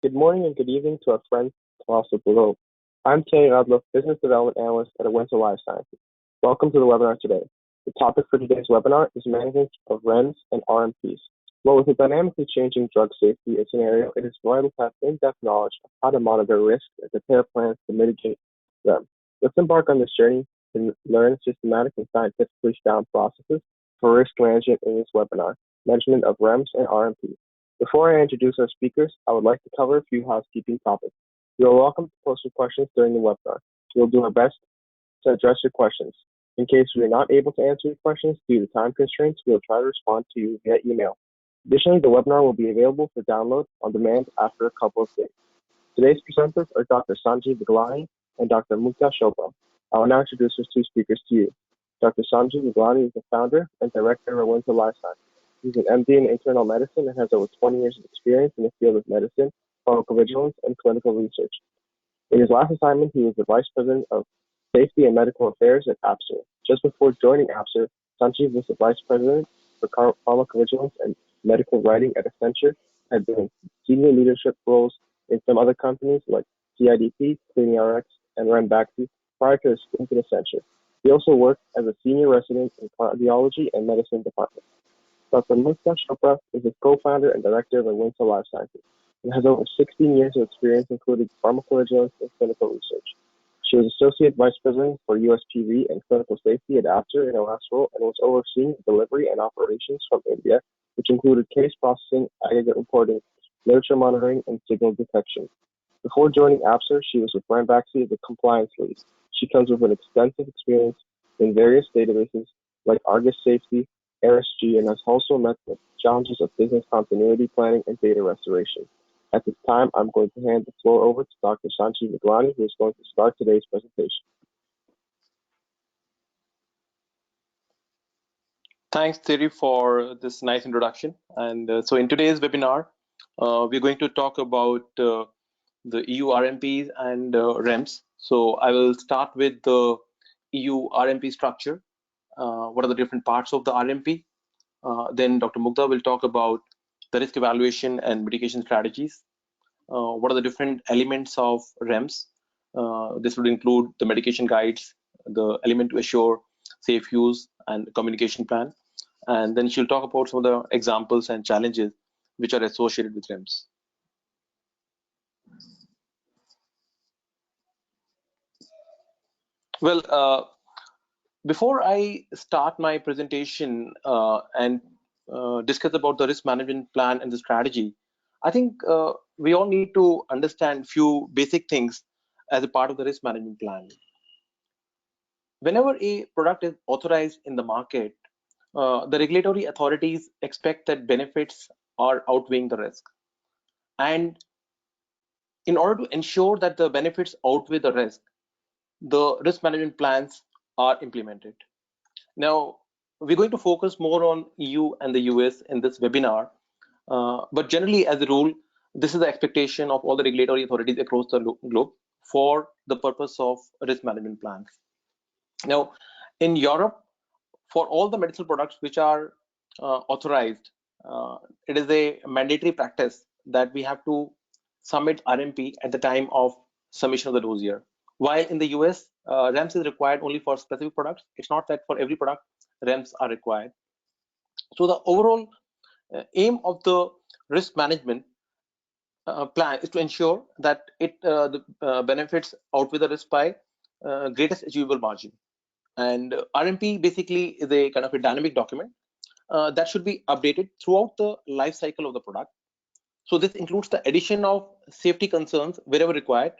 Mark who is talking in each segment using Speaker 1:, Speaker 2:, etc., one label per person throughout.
Speaker 1: Good morning and good evening to our friends across the globe. I'm Kenny Udloff, Business Development Analyst at Awenta Life Sciences. Welcome to the webinar today. The topic for today's webinar is management of REMS and RMPs. Well, with a dynamically changing drug safety scenario, it is vital to have in-depth knowledge of how to monitor risk and prepare plans to mitigate them. Let's embark on this journey and learn systematic and scientifically sound processes for risk management in this webinar, management of REMS and RMPs. Before I introduce our speakers, I would like to cover a few housekeeping topics. You are welcome to post your questions during the webinar. We will do our best to address your questions. In case we are not able to answer your questions due to time constraints, we will try to respond to you via email. Additionally, the webinar will be available for download on demand after a couple of days. Today's presenters are Dr. Sanjeev Viglani and Dr. Mukta Chopra. I will now introduce our two speakers to you. Dr. Sanjeev Viglani is the founder and director of Awenta Life Sciences. He's an MD in internal medicine and has over 20 years of experience in the field of medicine, pharmacovigilance, and clinical research. In his last assignment, he was the Vice President of Safety and Medical Affairs at APSER. Just before joining APSER, Sanjeev was the Vice President for Pharmacovigilance and Medical Writing at Accenture, had been in senior leadership roles in some other companies like CIDP, CleanRx, and Ranbaxy prior to his stint at Accenture. He also worked as a senior resident in cardiology and medicine department. Dr. Mukta Chopra is the co-founder and director of Awenta Life Sciences and has over 16 years of experience including pharmacovigilance and clinical research. She was Associate Vice President for USPV and Clinical Safety at APSER in her last role and was overseeing delivery and operations from India, which included case processing, aggregate reporting, literature monitoring, and signal detection. Before joining APSER, she was with Ranbaxy as a compliance lead. She comes with an extensive experience in various databases like Argus Safety, RSG, and has also met the challenges of business continuity planning and data restoration. At this time, I'm going to hand the floor over to Dr. Sanjeev Viglani, who is going to start today's presentation.
Speaker 2: Thanks, Thierry, for this nice introduction. And so in today's webinar, we're going to talk about the EU RMPs and REMS. So I will start with the EU RMP structure. What are the different parts of the RMP? Then Dr. Mukta will talk about the risk evaluation and mitigation strategies. What are the different elements of REMS? This would include the medication guides, the element to assure safe use, and communication plan. And then she'll talk about some of the examples and challenges which are associated with REMS. Well, before I start my presentation and discuss about the risk management plan and the strategy, I think we all need to understand few basic things as a part of the risk management plan. Whenever a product is authorized in the market, the regulatory authorities expect that benefits are outweighing the risk. And in order to ensure that the benefits outweigh the risk management plans are implemented. Now, we're going to focus more on EU and the US in this webinar, but generally as a rule, this is the expectation of all the regulatory authorities across the globe for the purpose of risk management plans. Now, in Europe, for all the medicinal products which are authorized, it is a mandatory practice that we have to submit RMP at the time of submission of the dossier. While in the US, REMS is required only for specific products. It's not that for every product, REMS are required. So the overall aim of the risk management plan is to ensure that the benefits outweigh the risk by greatest achievable margin. And RMP basically is a kind of a dynamic document that should be updated throughout the life cycle of the product. So this includes the addition of safety concerns wherever required,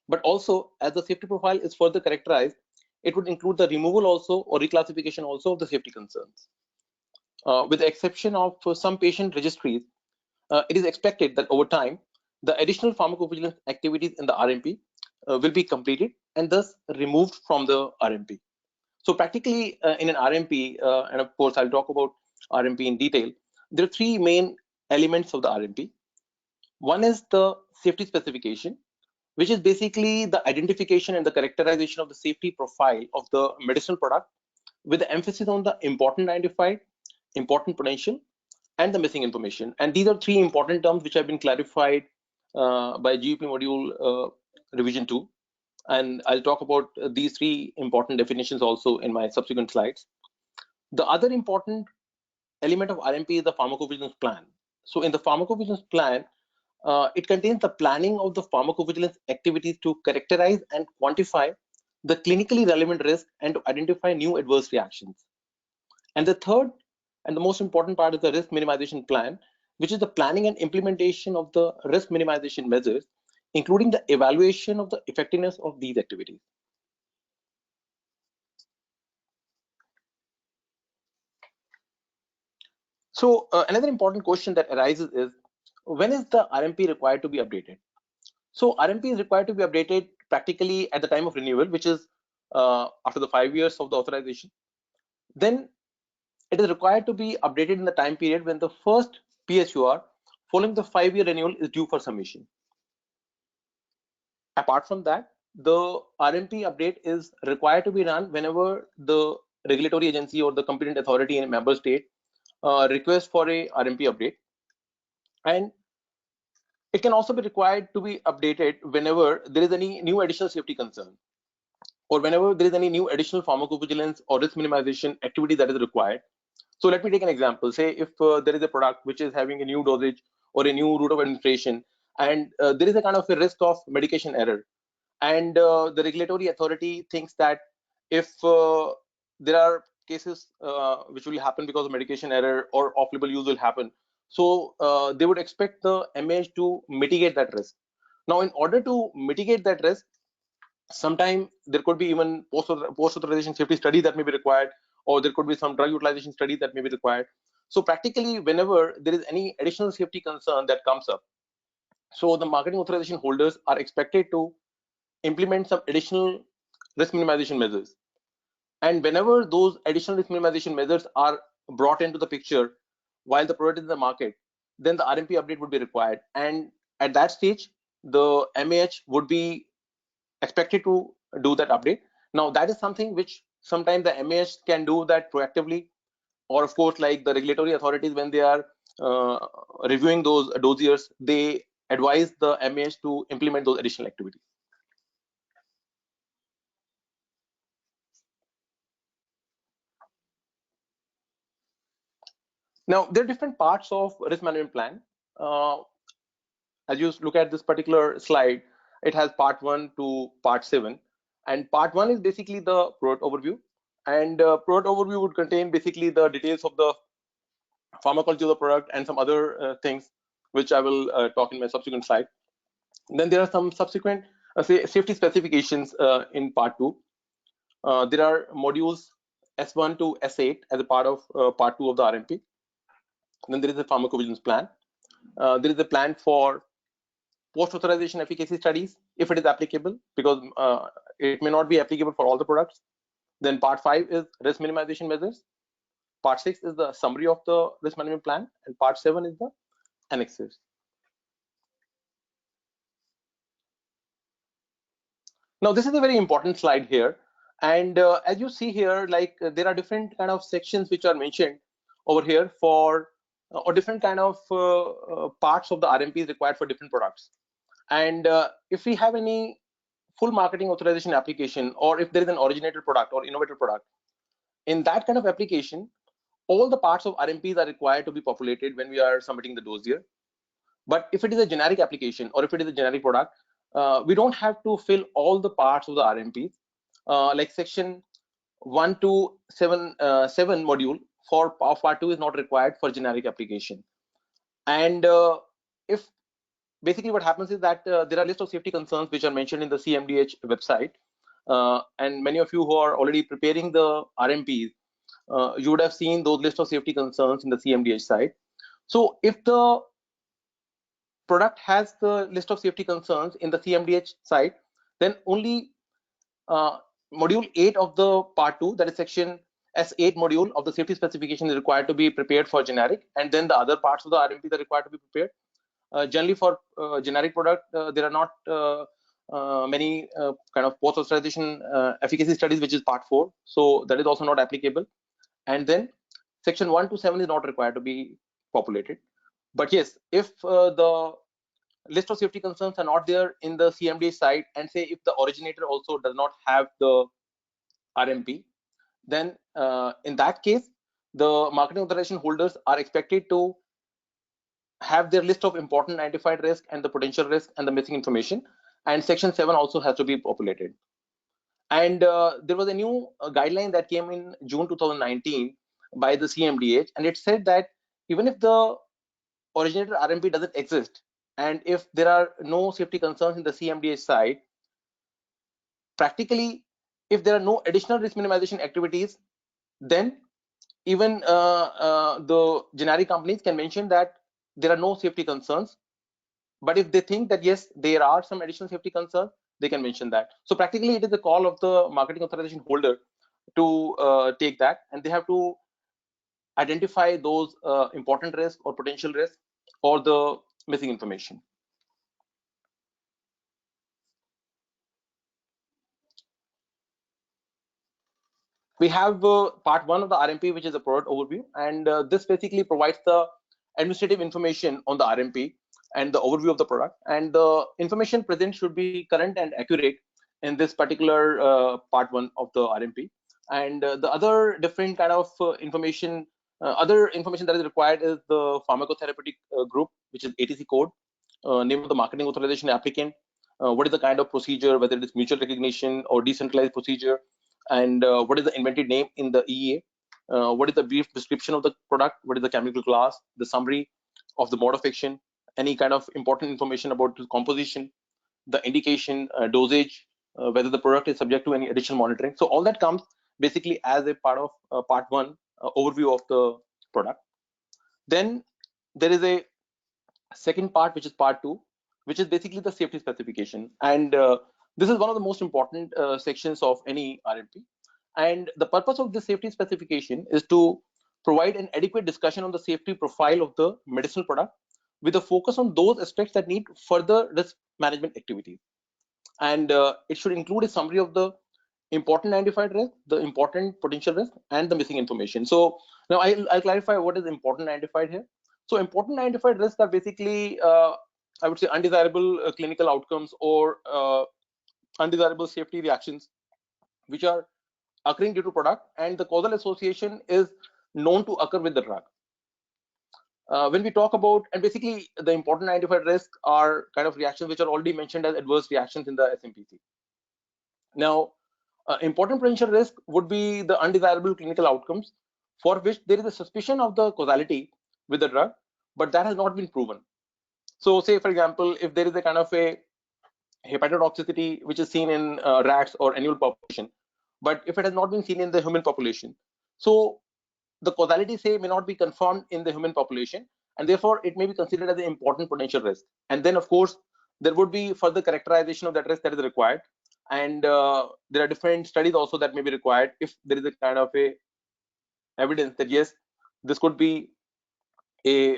Speaker 2: but also as the safety profile is further characterized, it would include the removal also or reclassification also of the safety concerns. With the exception of some patient registries, it is expected that over time, the additional pharmacovigilance activities in the RMP will be completed and thus removed from the RMP. So practically in an RMP, and of course I'll talk about RMP in detail, there are three main elements of the RMP. One is the safety specification, which is basically the identification and the characterization of the safety profile of the medicinal product with the emphasis on the important identified, important potential, and the missing information. And these are three important terms which have been clarified by GUP module revision 2. And I'll talk about these three important definitions also in my subsequent slides. The other important element of RMP is the pharmacovigilance plan. So in the pharmacovigilance plan, it contains the planning of the pharmacovigilance activities to characterize and quantify the clinically relevant risk and to identify new adverse reactions. And the third and the most important part is the risk minimization plan, which is the planning and implementation of the risk minimization measures, including the evaluation of the effectiveness of these activities. So another important question that arises is, when is the RMP required to be updated? So RMP is required to be updated practically at the time of renewal, which is after the 5 years of the authorization. Then it is required to be updated in the time period when the first PSUR following the 5-year renewal is due for submission. Apart from that, the RMP update is required to be run whenever the regulatory agency or the competent authority in a member state requests for a RMP update. And it can also be required to be updated whenever there is any new additional safety concern, or whenever there is any new additional pharmacovigilance or risk minimization activity that is required. So let me take an example. Say if there is a product which is having a new dosage or a new route of administration, and there is a kind of a risk of medication error, and the regulatory authority thinks that if there are cases which will happen because of medication error or off-label use will happen, so they would expect the MAH to mitigate that risk. Now, in order to mitigate that risk, sometime there could be even post-authorization safety study that may be required, or there could be some drug utilization study that may be required. So practically, whenever there is any additional safety concern that comes up, so the marketing authorization holders are expected to implement some additional risk minimization measures. And whenever those additional risk minimization measures are brought into the picture while the product is in the market, then the RMP update would be required. And at that stage, the MAH would be expected to do that update. Now, that is something which sometimes the MAH can do that proactively, or of course, like the regulatory authorities, when they are reviewing those dossiers, they advise the MAH to implement those additional activities. Now, there are different parts of risk management plan. As you look at this particular slide, it has part 1 to part 7. And part 1 is basically the product overview. And product overview would contain basically the details of the pharmacology of the product and some other things, which I will talk in my subsequent slide. Then there are some subsequent safety specifications in part 2. There are modules S1 to S8 as a part of part 2 of the RMP. Then there is a pharmacovigilance plan. There is a plan for post-authorization efficacy studies, if it is applicable, because it may not be applicable for all the products. Then part 5 is risk minimization measures. Part 6 is the summary of the risk management plan, and part 7 is the annexes. Now, this is a very important slide here. And as you see here, like there are different kind of sections which are mentioned over here for or different kind of parts of the RMPs required for different products. And if we have any full marketing authorization application, or if there is an originator product or innovator product, in that kind of application, all the parts of RMPs are required to be populated when we are submitting the dossier. But if it is a generic application, or if it is a generic product, we don't have to fill all the parts of the RMPs. Like section 1 to 7 module for part 2 is not required for generic application. And if basically what happens is that there are list of safety concerns which are mentioned in the CMDH website, and many of you who are already preparing the RMPs, you would have seen those list of safety concerns in the CMDH site. So if the product has the list of safety concerns in the CMDH site, then only module 8 of the part 2, that is section S8 module of the safety specification, is required to be prepared for generic, and then the other parts of the RMP are required to be prepared. Generally for generic product, there are not many kind of post-authorization efficacy studies, which is part 4. So that is also not applicable. And then section 1 to 7 is not required to be populated. But yes, if the list of safety concerns are not there in the CMDA site, and say if the originator also does not have the RMP, then in that case, the marketing authorization holders are expected to have their list of important identified risk and the potential risk and the missing information, and section 7 also has to be populated. And there was a new guideline that came in June 2019 by the CMDH, and it said that even if the originator RMP doesn't exist, and if there are no safety concerns in the CMDH side, practically, if there are no additional risk minimization activities, then even the generic companies can mention that there are no safety concerns. But if they think that yes, there are some additional safety concerns, they can mention that. So practically, it is the call of the marketing authorization holder to take that, and they have to identify those important risks or potential risks or the missing information. We have part 1 of the RMP, which is a product overview, and this basically provides the administrative information on the RMP and the overview of the product, and the information present should be current and accurate in this particular part 1 of the RMP. And the other different kind of information, other information that is required is the pharmacotherapeutic group, which is ATC code, name of the marketing authorization applicant, what is the kind of procedure, whether it is mutual recognition or decentralized procedure, and what is the invented name in the EA, what is the brief description of the product, what is the chemical class, the summary of the mode of action, any kind of important information about the composition, the indication, dosage, whether the product is subject to any additional monitoring. So all that comes basically as a part of part 1 overview of the product. Then there is a second part, which is part 2, which is basically the safety specification, and this is one of the most important sections of any RMP. And the purpose of this safety specification is to provide an adequate discussion on the safety profile of the medicinal product, with a focus on those aspects that need further risk management activities. And it should include a summary of the important identified risk, the important potential risk, and the missing information. So now I'll clarify what is important identified here. So important identified risks are basically, I would say, undesirable clinical outcomes or undesirable safety reactions which are occurring due to product, and the causal association is known to occur with the drug. When we talk about, and basically the important identified risks are kind of reactions which are already mentioned as adverse reactions in the SMPC. Now, important potential risk would be the undesirable clinical outcomes for which there is a suspicion of the causality with the drug, but that has not been proven. So say, for example, if there is a kind of a hepatotoxicity which is seen in rats or animal population, but if it has not been seen in the human population, so the causality, say, may not be confirmed in the human population, and therefore it may be considered as an important potential risk. And then, of course, there would be further characterization of that risk that is required, and there are different studies also that may be required if there is a kind of a evidence that yes, this could be a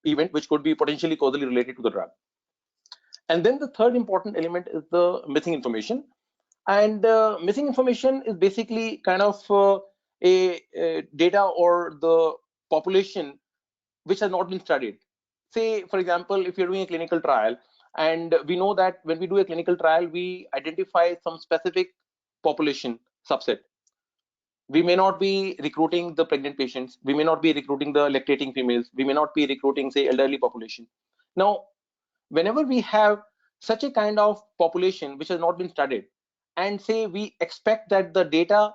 Speaker 2: event which could be potentially causally related to the drug. And then the third important element is the missing information, and missing information is basically kind of a data or the population which has not been studied. Say, for example, if you're doing a clinical trial, and we know that when we do a clinical trial, we identify some specific population subset. We may not be recruiting the pregnant patients, we may not be recruiting the lactating females, we may not be recruiting, say, elderly population. Now, whenever we have such a kind of population which has not been studied, and say we expect that the data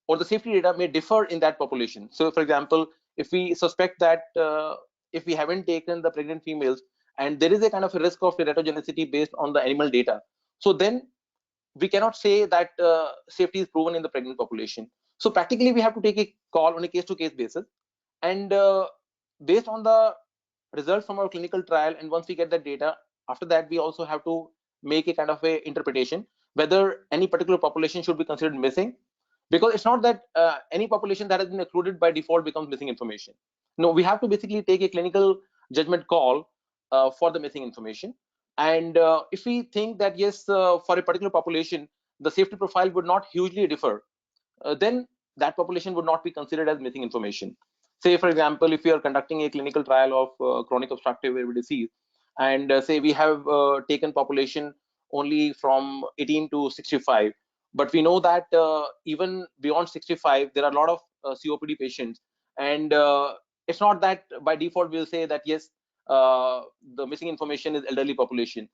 Speaker 2: or the safety data may differ in that population. So, for example, if we suspect that if we haven't taken the pregnant females and there is a kind of a risk of teratogenicity based on the animal data, so then we cannot say that safety is proven in the pregnant population. So practically, we have to take a call on a case-to-case basis, and based on the results from our clinical trial, and once we get that data, after that we also have to make a kind of a interpretation whether any particular population should be considered missing, because it's not that any population that has been excluded by default becomes missing information. No, we have to basically take a clinical judgment call for the missing information. And if we think that yes, for a particular population the safety profile would not hugely differ, then that population would not be considered as missing information. Say, for example, if you are conducting a clinical trial of chronic obstructive airway disease, and say we have taken population only from 18 to 65, but we know that even beyond 65 there are a lot of COPD patients, and it's not that by default we'll say that yes, the missing information is elderly population.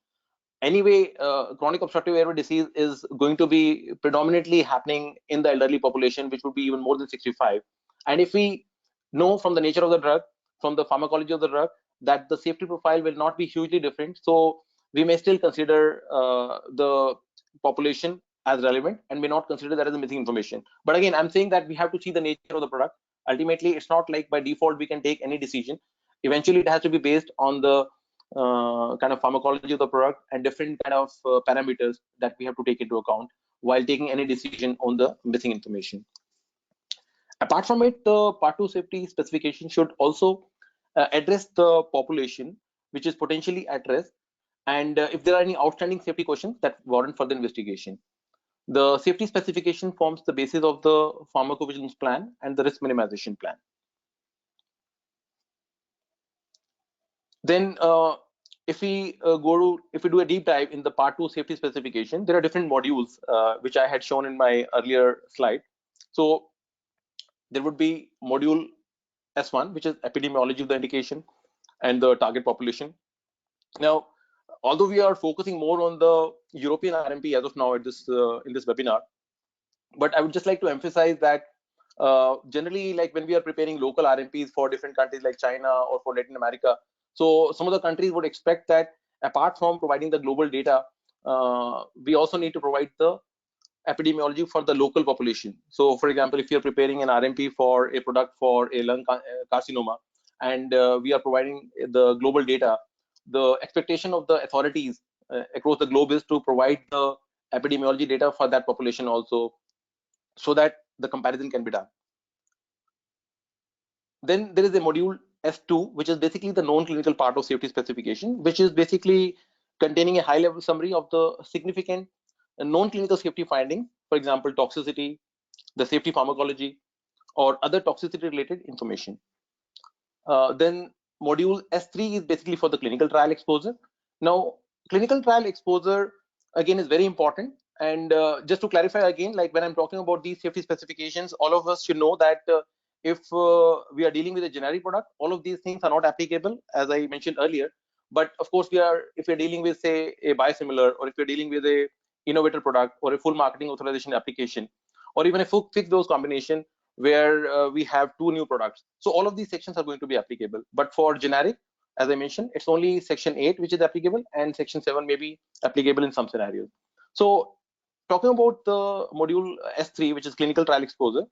Speaker 2: Anyway, chronic obstructive airway disease is going to be predominantly happening in the elderly population, which would be even more than 65. And if we know from the nature of the drug, from the pharmacology of the drug, that the safety profile will not be hugely different, so we may still consider the population as relevant and may not consider that as a missing information. But again, I'm saying that we have to see the nature of the product. Ultimately, it's not like by default we can take any decision. Eventually, it has to be based on the kind of pharmacology of the product and different kind of parameters that we have to take into account while taking any decision on the missing information. Apart from it, the Part 2 safety specification should also address the population which is potentially at risk, and if there are any outstanding safety questions that warrant further investigation. The safety specification forms the basis of the pharmacovigilance plan and the risk minimization plan. Then if we do a deep dive in the Part 2 safety specification, there are different modules which I had shown in my earlier slide. So there would be module S1, which is epidemiology of the indication and the target population. Now, although we are focusing more on the European RMP as of now at this in this webinar, but I would just like to emphasize that generally, like when we are preparing local RMPs for different countries like China or for Latin America, so some of the countries would expect that apart from providing the global data, we also need to provide the epidemiology for the local population. So for example, if you're preparing an RMP for a product for a lung carcinoma, and we are providing the global data, the expectation of the authorities across the globe is to provide the epidemiology data for that population also, so that the comparison can be done. Then there is a module S2, which is basically the non-clinical part of safety specification, which is basically containing a high-level summary of the significant non-clinical safety findings, for example, toxicity, the safety pharmacology, or other toxicity-related information. Then module S3 is basically for the clinical trial exposure. Now, clinical trial exposure, again, is very important. And just to clarify again, like when I'm talking about these safety specifications, all of us should know that if we are dealing with a generic product, all of these things are not applicable, as I mentioned earlier. But of course, if we're dealing with, say, a biosimilar, or if we're dealing with a innovator product or a full marketing authorization application, or even a full fixed dose combination where we have two new products. So all of these sections are going to be applicable. But for generic, as I mentioned, it's only section 8 which is applicable, and section 7 may be applicable in some scenarios. So talking about the module S3, which is clinical trial exposure,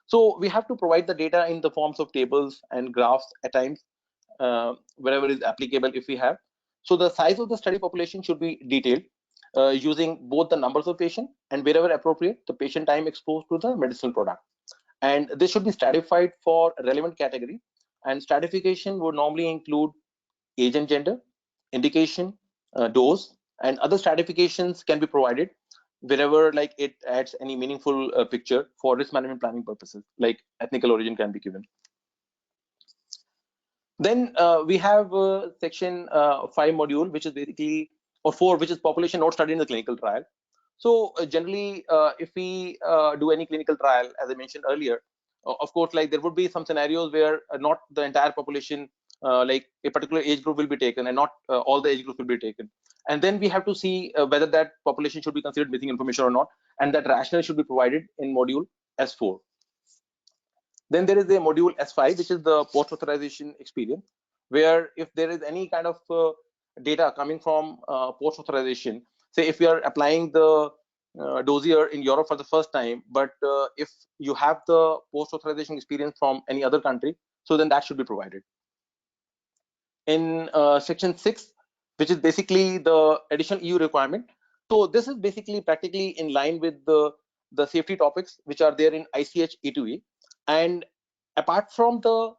Speaker 2: so we have to provide the data in the forms of tables and graphs at times, wherever is applicable if we have. So the size of the study population should be detailed using both the numbers of patients and wherever appropriate, the patient time exposed to the medicinal product. And this should be stratified for relevant category. And stratification would normally include age and gender, indication, dose, and other stratifications can be provided wherever like it adds any meaningful picture for risk management planning purposes, like ethnical origin can be given. Then we have section 5 module, which is basically, or 4, which is population not studied in the clinical trial. So generally, if we do any clinical trial, as I mentioned earlier, of course, like there would be some scenarios where not the entire population, like a particular age group will be taken, and not all the age groups will be taken. And then we have to see whether that population should be considered missing information or not, and that rationale should be provided in module S4. Then there is a module S5, which is the post-authorization experience, where if there is any kind of data coming from post-authorization, say if we are applying the dossier in Europe for the first time, but if you have the post-authorization experience from any other country, so then that should be provided. In section 6, which is basically the additional EU requirement. So this is basically practically in line with the safety topics which are there in ICH E2E. And apart from the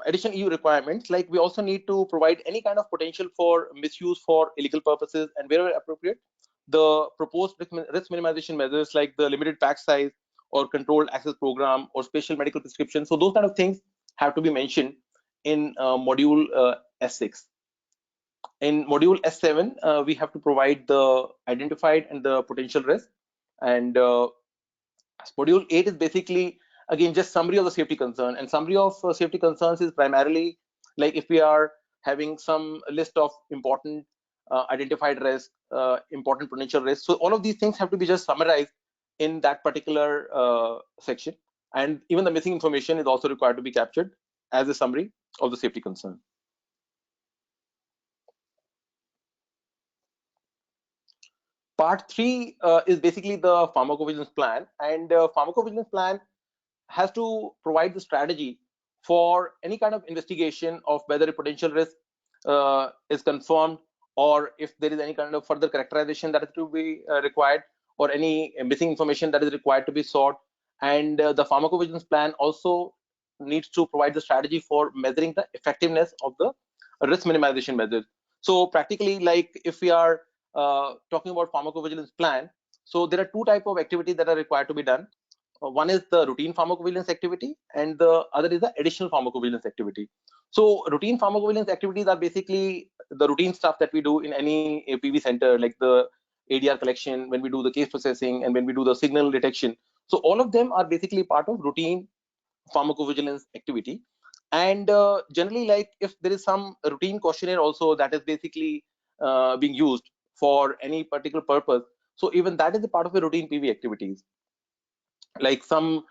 Speaker 2: additional EU requirements, like we also need to provide any kind of potential for misuse for illegal purposes, and wherever appropriate, the proposed risk minimization measures like the limited pack size or controlled access program or special medical prescription. So those kind of things have to be mentioned in module S6. In module S7, we have to provide the identified and the potential risk. And module 8 is basically, again, just summary of the safety concern. And summary of safety concerns is primarily like if we are having some list of important identified risk, important potential risks. So all of these things have to be just summarized in that particular section. And even the missing information is also required to be captured as a summary of the safety concern. Part 3 is basically the pharmacovigilance plan, and pharmacovigilance plan has to provide the strategy for any kind of investigation of whether a potential risk is confirmed, or if there is any kind of further characterization that is to be required, or any missing information that is required to be sought. And the pharmacovigilance plan also needs to provide the strategy for measuring the effectiveness of the risk minimization methods. So practically, like if we are talking about pharmacovigilance plan, so there are two types of activities that are required to be done. One is the routine pharmacovigilance activity, and the other is the additional pharmacovigilance activity. So routine pharmacovigilance activities are basically the routine stuff that we do in any PV center, like the ADR collection, when we do the case processing, and when we do the signal detection. So all of them are basically part of routine pharmacovigilance activity. And generally, like if there is some routine questionnaire also that is basically being used for any particular purpose, so even that is a part of the routine PV activities. Like some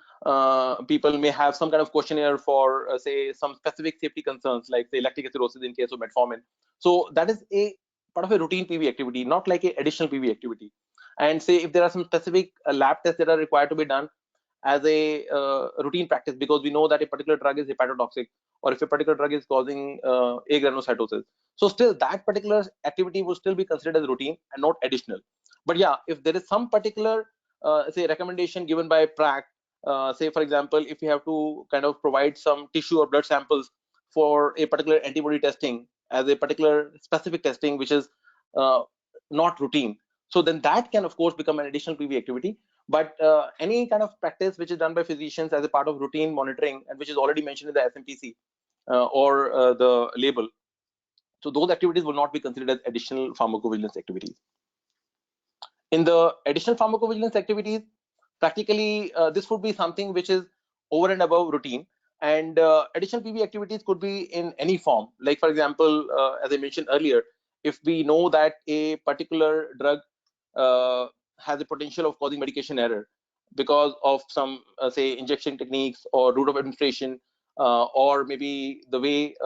Speaker 2: people may have some kind of questionnaire for say some specific safety concerns, like say lactic acidosis in case of metformin. So that is a part of a routine PV activity, not like a additional PV activity. And say if there are some specific lab tests that are required to be done as a routine practice, because we know that a particular drug is hepatotoxic, or if a particular drug is causing agranulocytosis, so still that particular activity will still be considered as routine and not additional. But yeah, if there is some particular say recommendation given by PRAC, say for example, if you have to kind of provide some tissue or blood samples for a particular antibody testing as a particular specific testing which is not routine, so then that can of course become an additional PV activity. But any kind of practice which is done by physicians as a part of routine monitoring, and which is already mentioned in the SMPC or the label, so those activities will not be considered as additional pharmacovigilance activities. In the additional pharmacovigilance activities, practically this would be something which is over and above routine. And additional PV activities could be in any form. Like for example, as I mentioned earlier, if we know that a particular drug has a potential of causing medication error because of some say injection techniques or route of administration, or maybe the way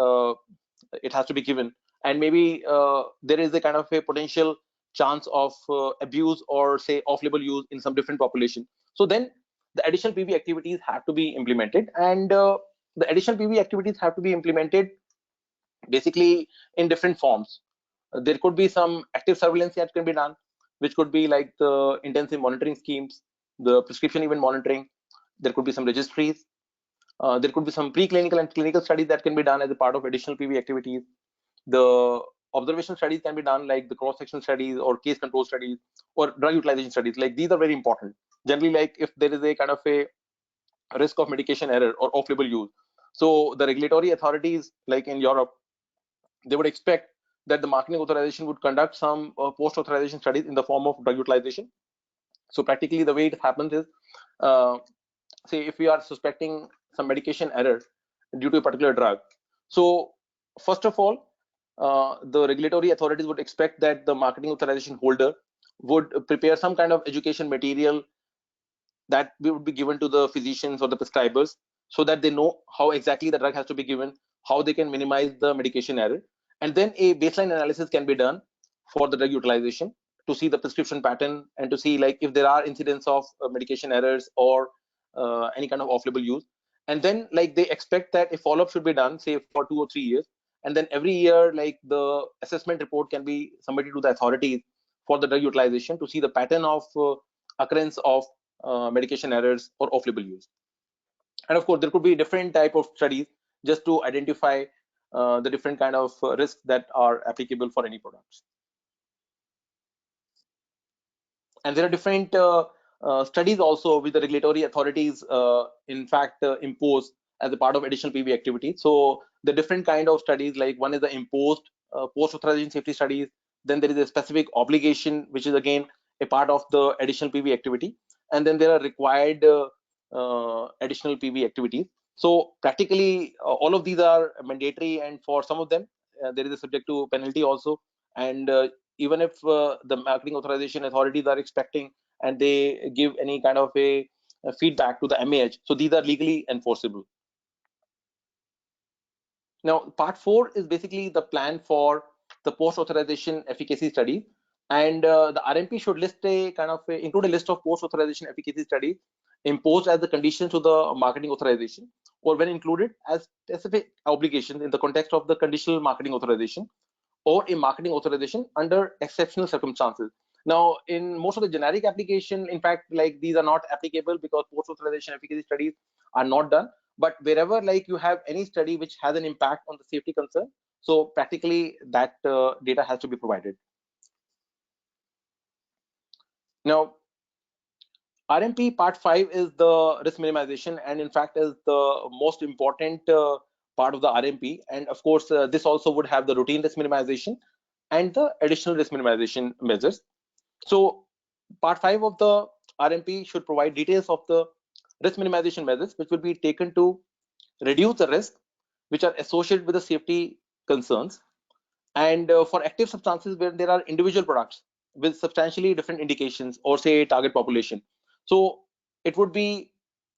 Speaker 2: it has to be given, and maybe there is a kind of a potential chance of abuse or say off-label use in some different population, so then the additional PV activities have to be implemented. And the additional PV activities have to be implemented basically in different forms. There could be some active surveillance that can be done, which could be like the intensive monitoring schemes, the prescription event monitoring. There could be some registries. There could be some preclinical and clinical studies that can be done as a part of additional PV activities. The observational studies can be done, like the cross-sectional studies or case control studies or drug utilization studies. Like these are very important. Generally, like if there is a kind of a risk of medication error or off-label use, so the regulatory authorities, like in Europe, they would expect that the marketing authorization would conduct some post-authorization studies in the form of drug utilization. So practically the way it happens is, say if we are suspecting some medication error due to a particular drug, so first of all, the regulatory authorities would expect that the marketing authorization holder would prepare some kind of education material that would be given to the physicians or the prescribers, so that they know how exactly the drug has to be given, how they can minimize the medication error. And then a baseline analysis can be done for the drug utilization to see the prescription pattern and to see like if there are incidents of medication errors or any kind of off-label use. And then like they expect that a follow-up should be done, say for 2 or 3 years. And then every year, like the assessment report can be submitted to the authorities for the drug utilization to see the pattern of occurrence of medication errors or off-label use. And of course, there could be different type of studies just to identify the different kind of risks that are applicable for any products. And there are different studies also which the regulatory authorities in fact impose as a part of additional PV activity. So the different kind of studies, like one is the imposed post-authorization safety studies. Then there is a specific obligation, which is again a part of the additional PV activity. And then there are required additional PV activities. So practically, all of these are mandatory, and for some of them, there is a subject to penalty also. And even if the marketing authorization authorities are expecting and they give any kind of a feedback to the MAH, so these are legally enforceable. Now, part 4 is basically the plan for the post-authorization efficacy study, and the RMP should list a kind of include a list of post-authorization efficacy studies imposed as the conditions to the marketing authorization, or when included as specific obligations in the context of the conditional marketing authorization or a marketing authorization under exceptional circumstances. Now, in most of the generic application, in fact, like these are not applicable because post-authorization efficacy studies are not done. But wherever like you have any study which has an impact on the safety concern, so practically that data has to be provided. Now, RMP part 5 is the risk minimization, and in fact is the most important part of the RMP. And of course, this also would have the routine risk minimization and the additional risk minimization measures. So part 5 of the RMP should provide details of the risk minimization measures which will be taken to reduce the risk which are associated with the safety concerns, and for active substances where there are individual products with substantially different indications or say target population. So it would be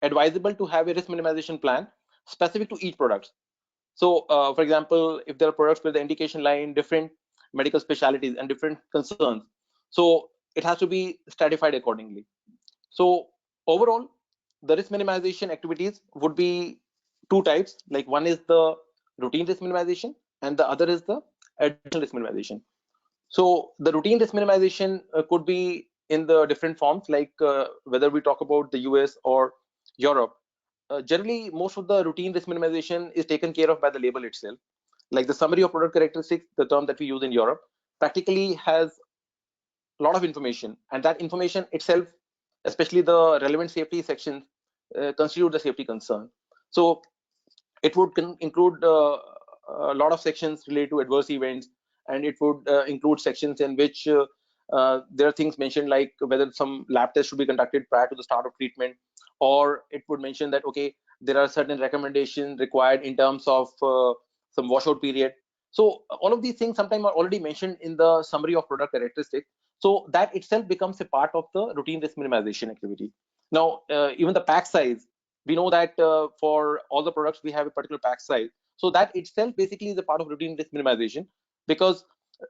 Speaker 2: advisable to have a risk minimization plan specific to each product. So for example, if there are products where the indication lie in different medical specialties and different concerns, so it has to be stratified accordingly. So overall, the risk minimization activities would be two types. Like one is the routine risk minimization and the other is the additional risk minimization. So the routine risk minimization could be in the different forms, like whether we talk about the US or Europe. Generally, most of the routine risk minimization is taken care of by the label itself. Like the summary of product characteristics, the term that we use in Europe, practically has a lot of information, and that information itself, especially the relevant safety sections, constitute the safety concern. So it would include a lot of sections related to adverse events, and it would include sections in which there are things mentioned like whether some lab tests should be conducted prior to the start of treatment, or it would mention that okay, there are certain recommendations required in terms of some washout period. So all of these things sometimes are already mentioned in the summary of product characteristics. So that itself becomes a part of the routine risk minimization activity. Now, even the pack size, we know that for all the products we have a particular pack size. So that itself basically is a part of routine risk minimization, because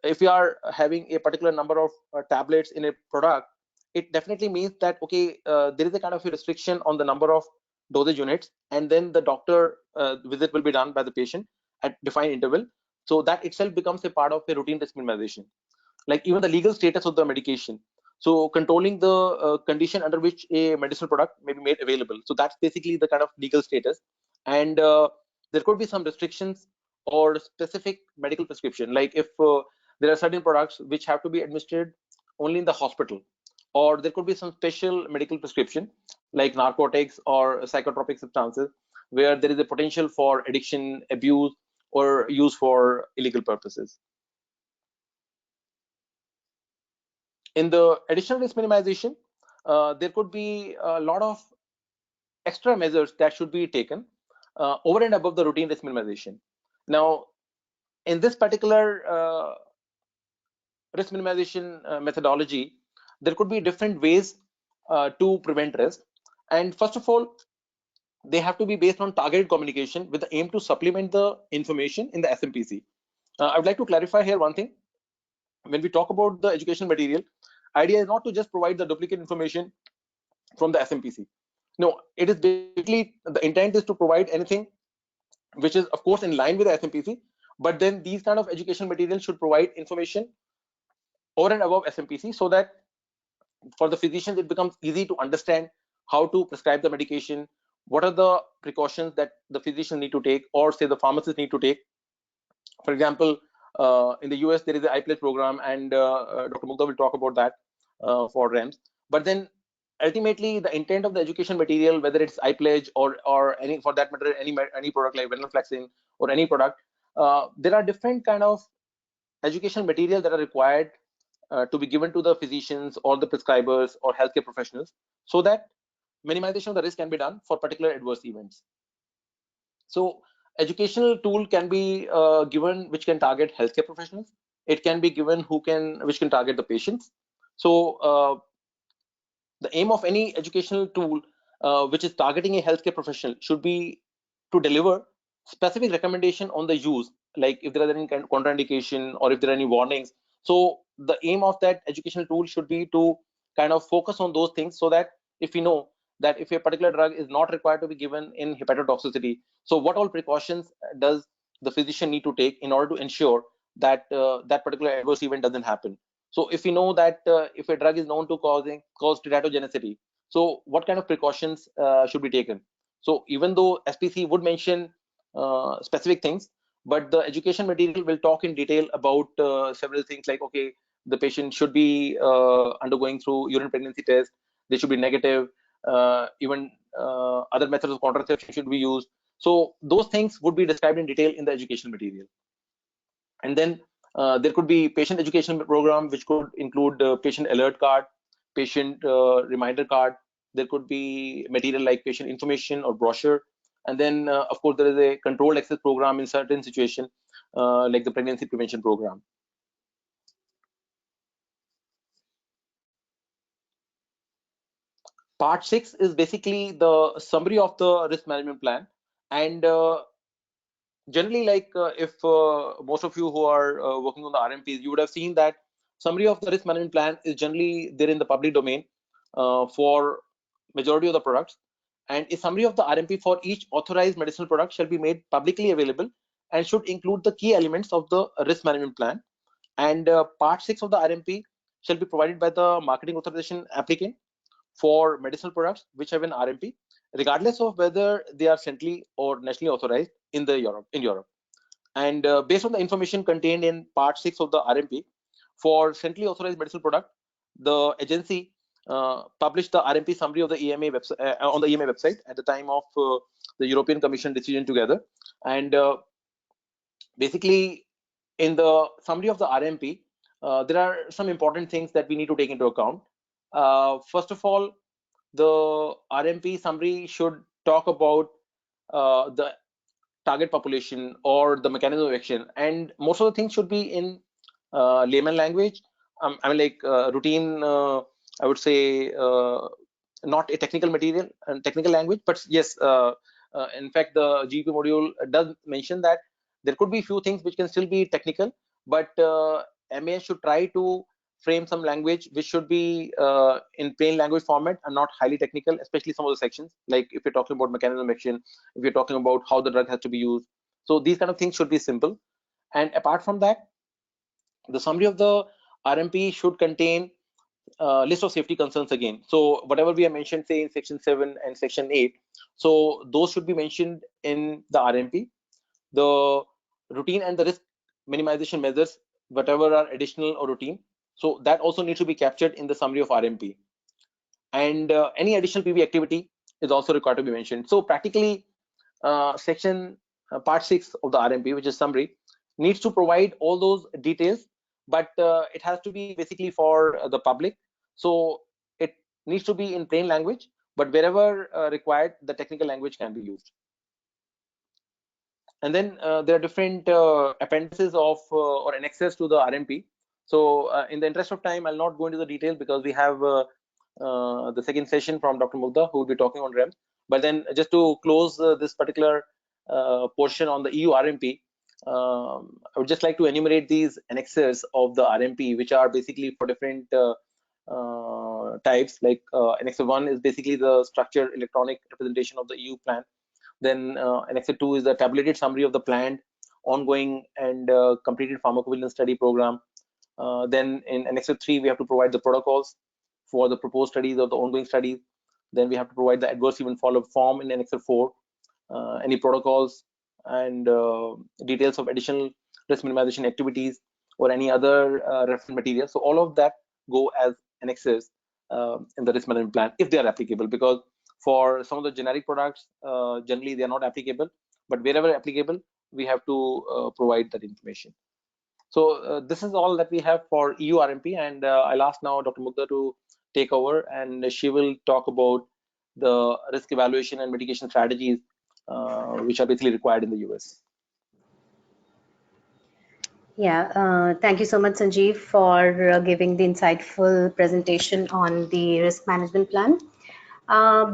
Speaker 2: if we are having a particular number of tablets in a product, it definitely means that okay, there is a kind of a restriction on the number of dosage units, and then the doctor visit will be done by the patient at defined interval. So that itself becomes a part of a routine risk minimization. Like even the legal status of the medication, so controlling the condition under which a medicinal product may be made available, so that's basically the kind of legal status. And there could be some restrictions or specific medical prescription, like if there are certain products which have to be administered only in the hospital, or there could be some special medical prescription like narcotics or psychotropic substances where there is a potential for addiction, abuse, or use for illegal purposes. In the additional risk minimization, there could be a lot of extra measures that should be taken over and above the routine risk minimization. Now, in this particular risk minimization methodology, there could be different ways to prevent risk. And first of all, they have to be based on targeted communication with the aim to supplement the information in the SMPC. I would like to clarify here one thing. When we talk about the education material, idea is not to just provide the duplicate information from the SMPC. No, it is basically the intent is to provide anything which is of course in line with the SMPC, but then these kind of education materials should provide information over and above SMPC so that for the physicians it becomes easy to understand how to prescribe the medication, what are the precautions that the physician need to take or say the pharmacist need to take. For example, in the US there is the iPledge program, and Dr. Mugdha will talk about that for REMS. But then ultimately the intent of the education material, whether it's iPledge or any, for that matter, any product like venlafaxine or any product, there are different kind of educational material that are required to be given to the physicians or the prescribers or healthcare professionals, so that minimization of the risk can be done for particular adverse events. So educational tool can be given which can target healthcare professionals. It can be given which can target the patients. So the aim of any educational tool which is targeting a healthcare professional should be to deliver specific recommendation on the use, like if there are any kind of contraindication or if there are any warnings. So the aim of that educational tool should be to kind of focus on those things, so that if we know that if a particular drug is not required to be given in hepatotoxicity, so what all precautions does the physician need to take in order to ensure that that particular adverse event doesn't happen. So if we know that if a drug is known to cause teratogenicity, so what kind of precautions should be taken? So even though SPC would mention specific things, but the education material will talk in detail about several things, like, okay, the patient should be undergoing through urine pregnancy test, they should be negative, even other methods of contraception should be used. So those things would be described in detail in the education material. And then there could be patient education program, which could include patient alert card, patient reminder card. There could be material like patient information or brochure. And then, of course, there is a controlled access program in certain situations, like the pregnancy prevention program. Part 6 is basically the summary of the risk management plan. And generally, like if most of you who are working on the RMPs, you would have seen that summary of the risk management plan is generally there in the public domain for majority of the products, and a summary of the RMP for each authorized medicinal product shall be made publicly available and should include the key elements of the risk management plan. And part 6 of the RMP shall be provided by the marketing authorization applicant for medicinal products which have an RMP, regardless of whether they are centrally or nationally authorized in Europe. And based on the information contained in Part 6 of the RMP, for centrally authorized medicinal product, the agency published the RMP summary of the EMA website on the EMA website at the time of the European Commission decision together. And basically, in the summary of the RMP, there are some important things that we need to take into account. First of all, the RMP summary should talk about the target population or the mechanism of action, and most of the things should be in layman language. I mean, like routine, I would say, not a technical material and technical language, but yes, in fact, the GEP module does mention that there could be few things which can still be technical, but MAS should try to frame some language which should be in plain language format and not highly technical, especially some of the sections, like if you're talking about mechanism of action, if you're talking about how the drug has to be used. So these kind of things should be simple. And apart from that, the summary of the RMP should contain list of safety concerns again. So whatever we have mentioned, say in section 7 and section 8, so those should be mentioned in the RMP. The routine and the risk minimization measures, whatever are additional or routine, so that also needs to be captured in the summary of RMP. And any additional PV activity is also required to be mentioned. So practically, section part 6 of the RMP, which is summary, needs to provide all those details, but it has to be basically for the public. So it needs to be in plain language, but wherever required, the technical language can be used. And then there are different appendices of or annexes to the RMP. So in the interest of time, I'll not go into the detail because we have the second session from Dr. Mugdha, who will be talking on REMS. But then just to close this particular portion on the EU RMP, I would just like to enumerate these annexes of the RMP, which are basically for different types. Like Annex 1 is basically the structured electronic representation of the EU plan. Then Annex 2 is the tabulated summary of the planned, ongoing, and completed pharmacovigilance study program. Then in Annex 3, we have to provide the protocols for the proposed studies or the ongoing studies. Then we have to provide the adverse event follow-up form in Annex 4, any protocols and details of additional risk minimization activities or any other reference material. So all of that go as annexes in the risk management plan if they are applicable, because for some of the generic products, generally they are not applicable, but wherever applicable, we have to provide that information. So this is all that we have for EU RMP, and I'll ask now Dr. Mugdha to take over, and she will talk about the risk evaluation and mitigation strategies which are basically required in the US.
Speaker 3: Yeah, thank you so much, Sanjeev, for giving the insightful presentation on the risk management plan.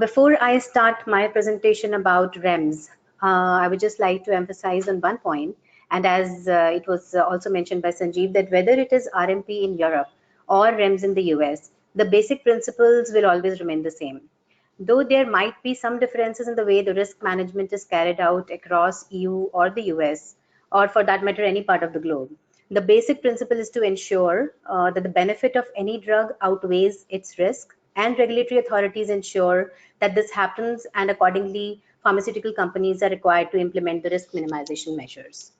Speaker 3: Before I start my presentation about REMS, I would just like to emphasize on one point, and as it was also mentioned by Sanjeev, that whether it is RMP in Europe or REMS in the US, the basic principles will always remain the same. Though there might be some differences in the way the risk management is carried out across EU or the US, or for that matter, any part of the globe, the basic principle is to ensure that the benefit of any drug outweighs its risk, and regulatory authorities ensure that this happens, and accordingly, pharmaceutical companies are required to implement the risk minimization measures.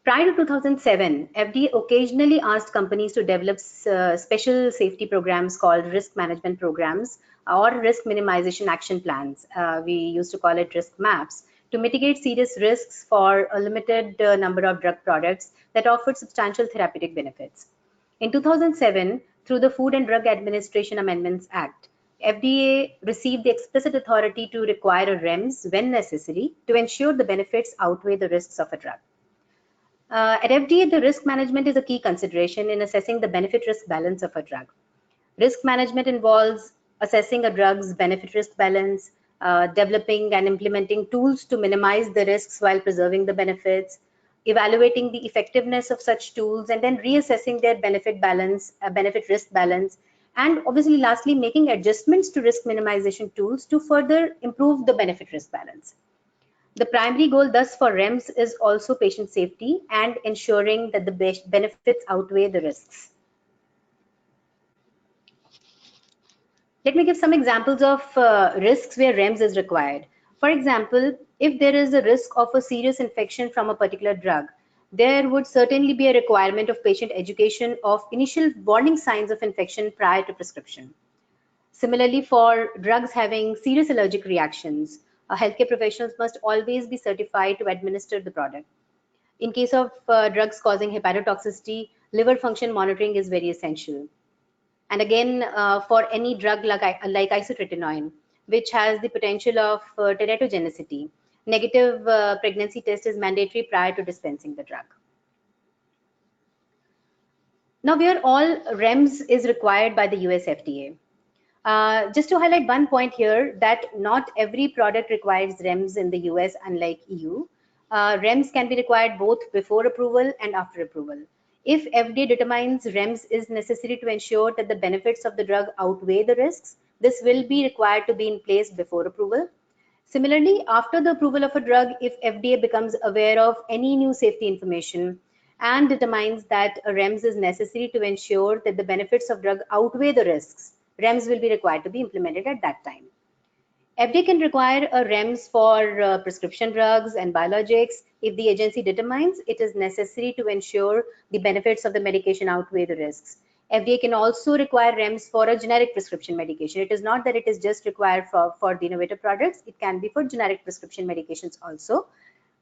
Speaker 3: Prior to 2007, FDA occasionally asked companies to develop special safety programs called risk management programs or risk minimization action plans. We used to call it risk maps, to mitigate serious risks for a limited number of drug products that offered substantial therapeutic benefits. In 2007, through the Food and Drug Administration Amendments Act, FDA received the explicit authority to require a REMS when necessary to ensure the benefits outweigh the risks of a drug. At FDA, the risk management is a key consideration in assessing the benefit-risk balance of a drug. Risk management involves assessing a drug's benefit-risk balance, developing and implementing tools to minimize the risks while preserving the benefits, evaluating the effectiveness of such tools, and then reassessing their benefit balance, benefit-risk balance, and obviously, lastly, making adjustments to risk minimization tools to further improve the benefit-risk balance. The primary goal thus for REMS is also patient safety and ensuring that the benefits outweigh the risks. Let me give some examples of risks where REMS is required. For example, if there is a risk of a serious infection from a particular drug, there would certainly be a requirement of patient education of initial warning signs of infection prior to prescription. Similarly, for drugs having serious allergic reactions, healthcare professionals must always be certified to administer the product. In case of drugs causing hepatotoxicity, liver function monitoring is very essential. And again, for any drug like isotretinoin, which has the potential of teratogenicity, negative pregnancy test is mandatory prior to dispensing the drug. Now, where all REMS is required by the US FDA. Just to highlight one point here, that not every product requires REMS in the US, unlike EU. REMS can be required both before approval and after approval. If FDA determines REMS is necessary to ensure that the benefits of the drug outweigh the risks, this will be required to be in place before approval. Similarly, after the approval of a drug, if FDA becomes aware of any new safety information and determines that a REMS is necessary to ensure that the benefits of drug outweigh the risks, REMS will be required to be implemented at that time. FDA can require a REMS for prescription drugs and biologics if the agency determines it is necessary to ensure the benefits of the medication outweigh the risks. FDA can also require REMS for a generic prescription medication. It is not that it is just required for the innovator products. It can be for generic prescription medications also.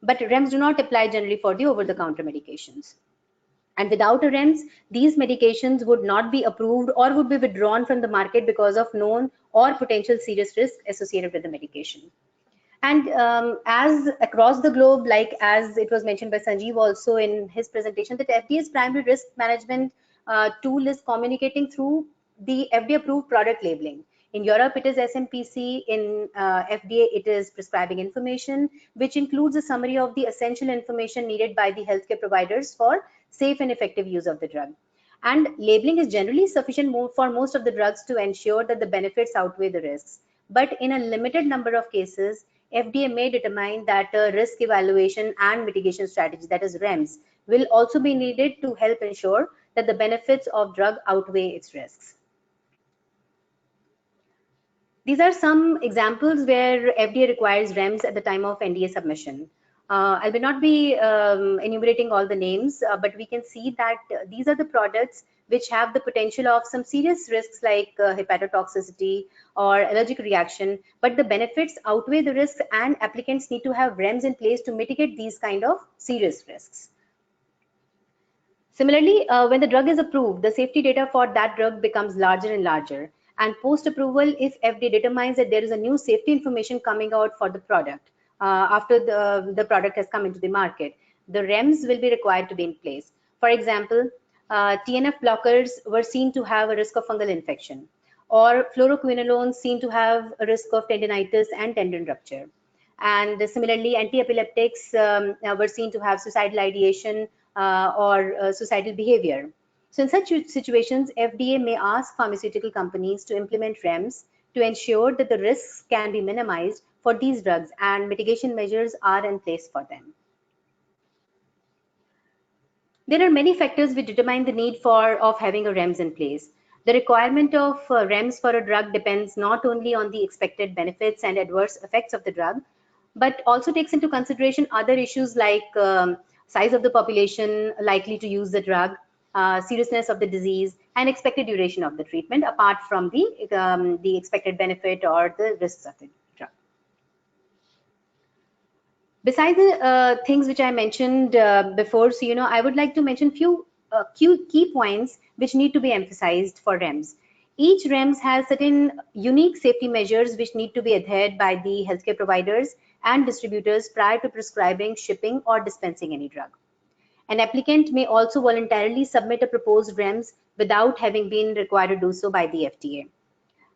Speaker 3: But REMS do not apply generally for the over-the-counter medications. And without a REMS, these medications would not be approved or would be withdrawn from the market because of known or potential serious risk associated with the medication. And as across the globe, like as it was mentioned by Sanjeev also in his presentation, that FDA's primary risk management tool is communicating through the FDA approved product labeling. In Europe, it is SMPC. In FDA, it is prescribing information, which includes a summary of the essential information needed by the healthcare providers for safe and effective use of the drug. And labeling is generally sufficient for most of the drugs to ensure that the benefits outweigh the risks. But in a limited number of cases, FDA may determine that a risk evaluation and mitigation strategy, that is REMS, will also be needed to help ensure that the benefits of drug outweigh its risks. These are some examples where FDA requires REMS at the time of NDA submission. I will not be enumerating all the names, but we can see that these are the products which have the potential of some serious risks like hepatotoxicity or allergic reaction, but the benefits outweigh the risks, and applicants need to have REMS in place to mitigate these kind of serious risks. Similarly, when the drug is approved, the safety data for that drug becomes larger and larger. And post-approval, if FDA determines that there is a new safety information coming out for the product after the product has come into the market, the REMS will be required to be in place. For example, TNF blockers were seen to have a risk of fungal infection, or fluoroquinolones seen to have a risk of tendinitis and tendon rupture. And similarly, anti-epileptics were seen to have suicidal ideation or suicidal behavior. So in such situations, FDA may ask pharmaceutical companies to implement REMS to ensure that the risks can be minimized for these drugs and mitigation measures are in place for them. There are many factors which determine the need of having a REMS in place. The requirement of REMS for a drug depends not only on the expected benefits and adverse effects of the drug, but also takes into consideration other issues like size of the population likely to use the drug, seriousness of the disease, and expected duration of the treatment, apart from the expected benefit or the risks of the drug. Besides the things which I mentioned before, so I would like to mention few key points which need to be emphasized for REMS. Each REMS has certain unique safety measures which need to be adhered by the healthcare providers and distributors prior to prescribing, shipping, or dispensing any drug. An applicant may also voluntarily submit a proposed REMS without having been required to do so by the FDA.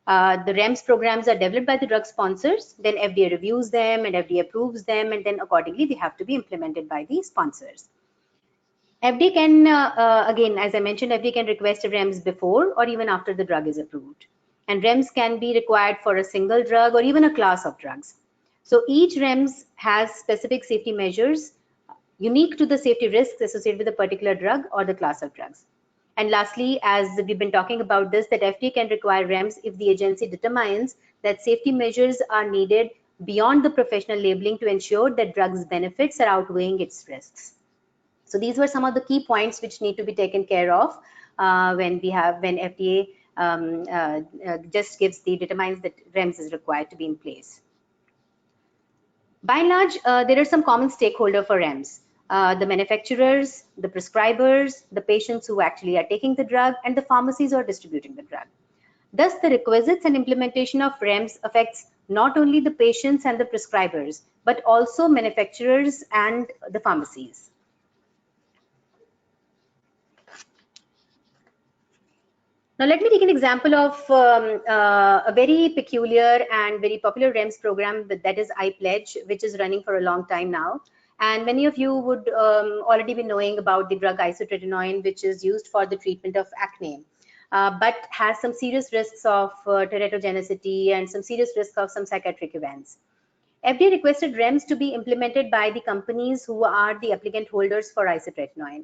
Speaker 3: The REMS programs are developed by the drug sponsors, then FDA reviews them and FDA approves them, and then accordingly they have to be implemented by the sponsors. FDA can, again, as I mentioned, FDA can request a REMS before or even after the drug is approved. And REMS can be required for a single drug or even a class of drugs. So each REMS has specific safety measures unique to the safety risks associated with a particular drug or the class of drugs. And lastly, as we've been talking about this, that FDA can require REMS if the agency determines that safety measures are needed beyond the professional labeling to ensure that drugs' benefits are outweighing its risks. So these were some of the key points which need to be taken care of when FDA just determines that REMS is required to be in place. By and large, there are some common stakeholders for REMS. The manufacturers, the prescribers, the patients who actually are taking the drug, and the pharmacies who are distributing the drug. Thus, the requisites and implementation of REMS affects not only the patients and the prescribers, but also manufacturers and the pharmacies. Now, let me take an example of a very peculiar and very popular REMS program that is iPledge, which is running for a long time now. And many of you would already be knowing about the drug isotretinoin, which is used for the treatment of acne, but has some serious risks of teratogenicity and some serious risk of some psychiatric events. FDA requested REMS to be implemented by the companies who are the applicant holders for isotretinoin.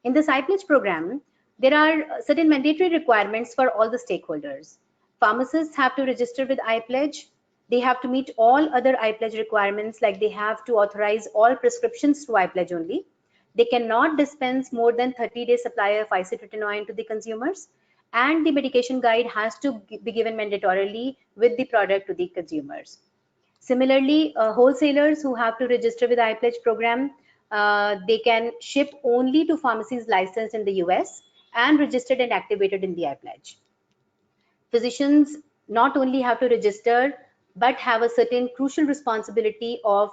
Speaker 3: In this iPledge program, there are certain mandatory requirements for all the stakeholders. Pharmacists have to register with iPledge. They have to meet all other iPledge requirements, like they have to authorize all prescriptions through iPledge only. They cannot dispense more than 30-day supply of isotretinoin to the consumers, and the medication guide has to be given mandatorily with the product to the consumers. Similarly, wholesalers who have to register with iPledge program, they can ship only to pharmacies licensed in the US and registered and activated in the iPledge. Physicians not only have to register, but have a certain crucial responsibility of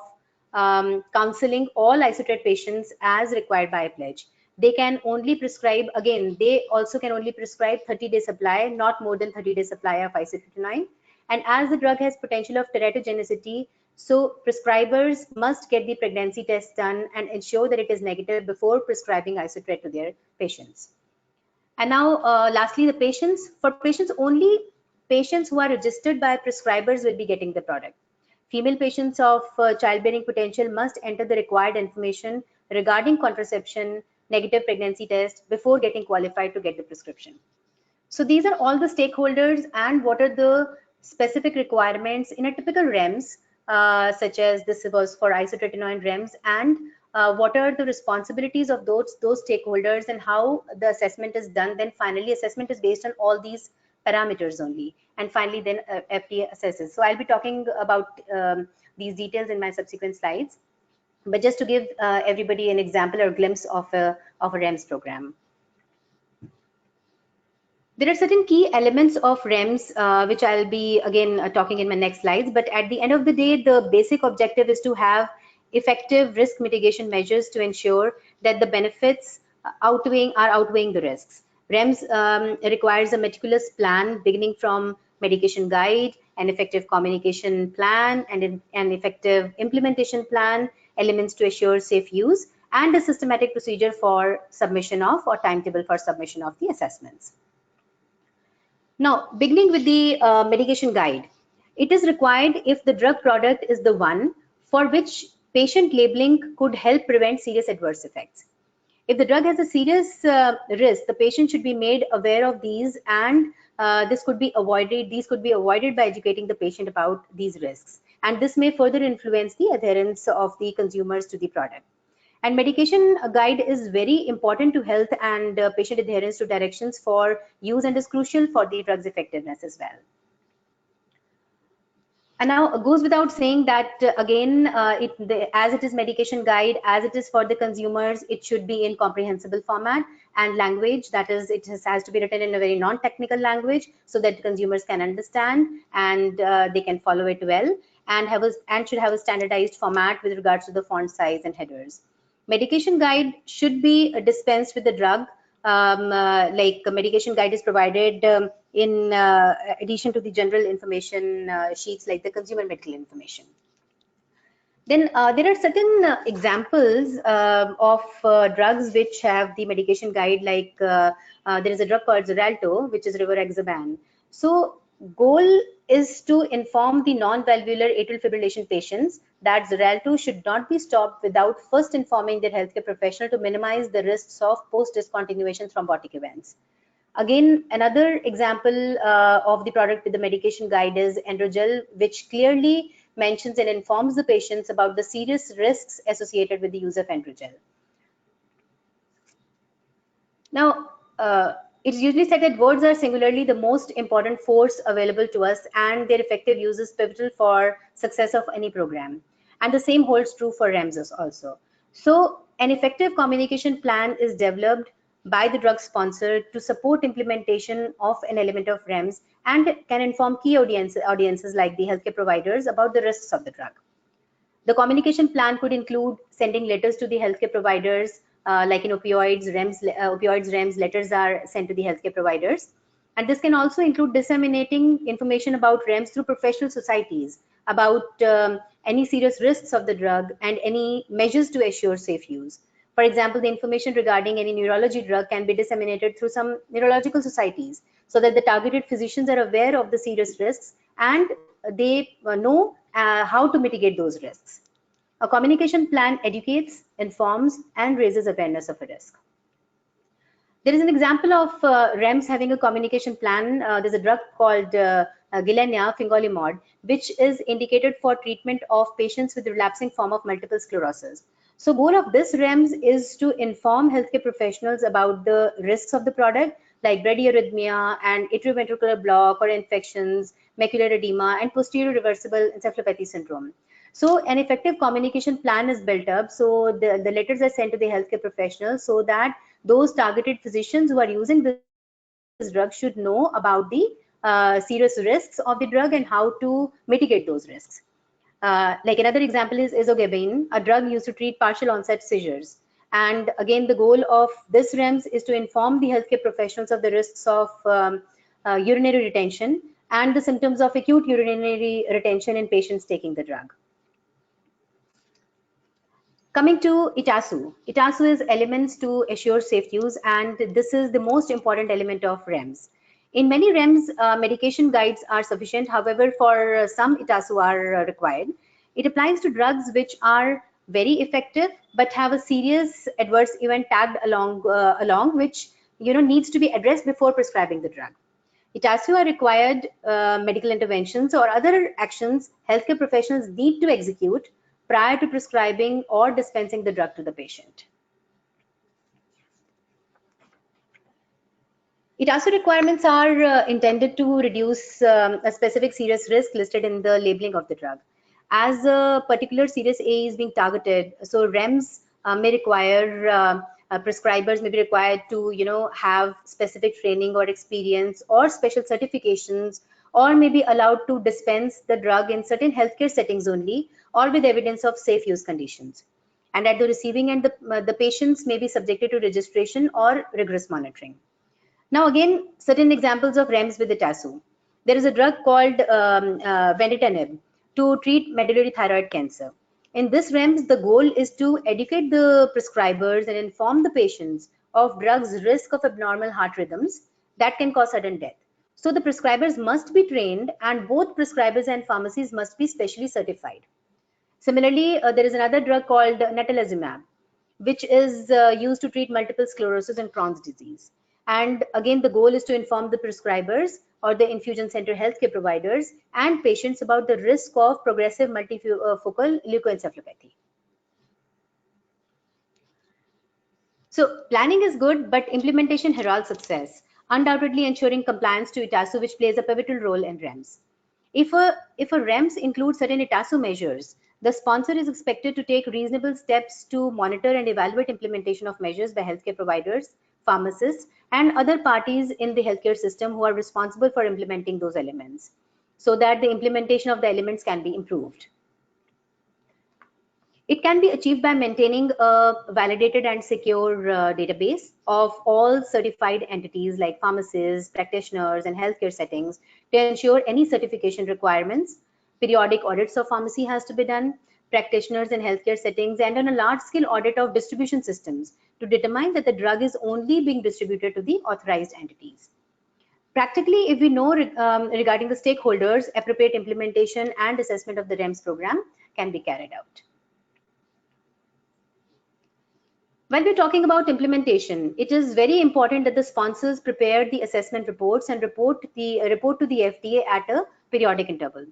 Speaker 3: counseling all isotret patients as required by iPledge. They can only prescribe, again, they also can only prescribe 30-day supply, not more than 30-day supply of isotretinoin. And as the drug has potential of teratogenicity, so prescribers must get the pregnancy test done and ensure that it is negative before prescribing isotret to their patients. And now, lastly, the patients. For patients, only patients who are registered by prescribers will be getting the product. Female patients of childbearing potential must enter the required information regarding contraception, negative pregnancy test before getting qualified to get the prescription. So these are all the stakeholders and what are the specific requirements in a typical REMS such as this was for isotretinoin REMS, and what are the responsibilities of those stakeholders and how the assessment is done. Then finally, assessment is based on all these parameters only, and finally then FDA assesses. So I'll be talking about these details in my subsequent slides, but just to give everybody an example or glimpse of a REMS program. There are certain key elements of REMS, which I'll be again talking in my next slides, but at the end of the day, the basic objective is to have effective risk mitigation measures to ensure that the benefits are outweighing the risks. REMS requires a meticulous plan beginning from medication guide, an effective communication plan, and an effective implementation plan, elements to assure safe use, and a systematic procedure for submission of or timetable for submission of the assessments. Now, beginning with the medication guide, it is required if the drug product is the one for which patient labeling could help prevent serious adverse effects. If the drug has a serious risk, the patient should be made aware of these, and these could be avoided by educating the patient about these risks. And this may further influence the adherence of the consumers to the product. And medication guide is very important to health and patient adherence to directions for use, and is crucial for the drug's effectiveness as well. And now it goes without saying that again, as it is medication guide, as it is for the consumers, it should be in comprehensible format and language. That is, it has to be written in a very non-technical language so that consumers can understand and they can follow it well, and should have a standardized format with regards to the font size and headers. Medication guide should be dispensed with the drug. Like a medication guide is provided in addition to the general information sheets like the consumer medical information. Then there are certain examples of drugs which have the medication guide, like there is a drug called Xarelto, which is rivaroxaban. So goal is to inform the non-valvular atrial fibrillation patients that Xarelto should not be stopped without first informing their healthcare professional to minimize the risks of post-discontinuation thrombotic events. Again, another example of the product with the medication guide is Androgel, which clearly mentions and informs the patients about the serious risks associated with the use of Androgel. Now, it's usually said that words are singularly the most important force available to us, and their effective use is pivotal for success of any program. And the same holds true for REMS also. So an effective communication plan is developed by the drug sponsor to support implementation of an element of REMS, and can inform key audiences like the healthcare providers about the risks of the drug. The communication plan could include sending letters to the healthcare providers, like in opioids REMS letters are sent to the healthcare providers. And this can also include disseminating information about REMS through professional societies about any serious risks of the drug and any measures to assure safe use. For example, the information regarding any neurology drug can be disseminated through some neurological societies so that the targeted physicians are aware of the serious risks and they know how to mitigate those risks. A communication plan educates, informs, and raises awareness of a risk. There is an example of REMS having a communication plan. There's a drug called Gilenya fingolimod, which is indicated for treatment of patients with relapsing form of multiple sclerosis. So goal of this REMS is to inform healthcare professionals about the risks of the product, like bradyarrhythmia and atrioventricular block or infections, macular edema, and posterior reversible encephalopathy syndrome. So an effective communication plan is built up. So the letters are sent to the healthcare professionals so that those targeted physicians who are using this drug should know about the serious risks of the drug and how to mitigate those risks. Like another example is ezogabine, a drug used to treat partial onset seizures. And again, the goal of this REMS is to inform the healthcare professionals of the risks of urinary retention and the symptoms of acute urinary retention in patients taking the drug. Coming to ITASU. ITASU is elements to assure safe use, and this is the most important element of REMS. In many REMS, medication guides are sufficient. However, for some ITASU are required. It applies to drugs which are very effective but have a serious adverse event tagged along, which needs to be addressed before prescribing the drug. ETASU are required medical interventions or other actions healthcare professionals need to execute prior to prescribing or dispensing the drug to the patient. ETASU requirements are intended to reduce a specific serious risk listed in the labeling of the drug. As a particular serious AE is being targeted, so REMS may require prescribers may be required to have specific training or experience or special certifications, or may be allowed to dispense the drug in certain healthcare settings only, or with evidence of safe use conditions. And at the receiving end, the patients may be subjected to registration or rigorous monitoring. Now again, certain examples of REMS with ETASU. There is a drug called Vandetanib to treat medullary thyroid cancer. In this REMS, the goal is to educate the prescribers and inform the patients of drugs' risk of abnormal heart rhythms that can cause sudden death. So the prescribers must be trained, and both prescribers and pharmacies must be specially certified. Similarly, there is another drug called natalizumab, which is used to treat multiple sclerosis and Crohn's disease. And again, the goal is to inform the prescribers or the infusion center healthcare providers and patients about the risk of progressive multifocal leukoencephalopathy. So planning is good, but implementation heralds success, undoubtedly ensuring compliance to ETASU, which plays a pivotal role in REMS. If a REMS includes certain ETASU measures, the sponsor is expected to take reasonable steps to monitor and evaluate implementation of measures by healthcare providers, pharmacists, and other parties in the healthcare system who are responsible for implementing those elements, so that the implementation of the elements can be improved. It can be achieved by maintaining a validated and secure database of all certified entities like pharmacists, practitioners, and healthcare settings to ensure any certification requirements. Periodic audits of pharmacy has to be done, practitioners in healthcare settings, and on a large-scale audit of distribution systems to determine that the drug is only being distributed to the authorized entities. Practically, if we know regarding the stakeholders, appropriate implementation and assessment of the REMS program can be carried out. When we're talking about implementation, it is very important that the sponsors prepare the assessment reports and report to the FDA at a periodic interval.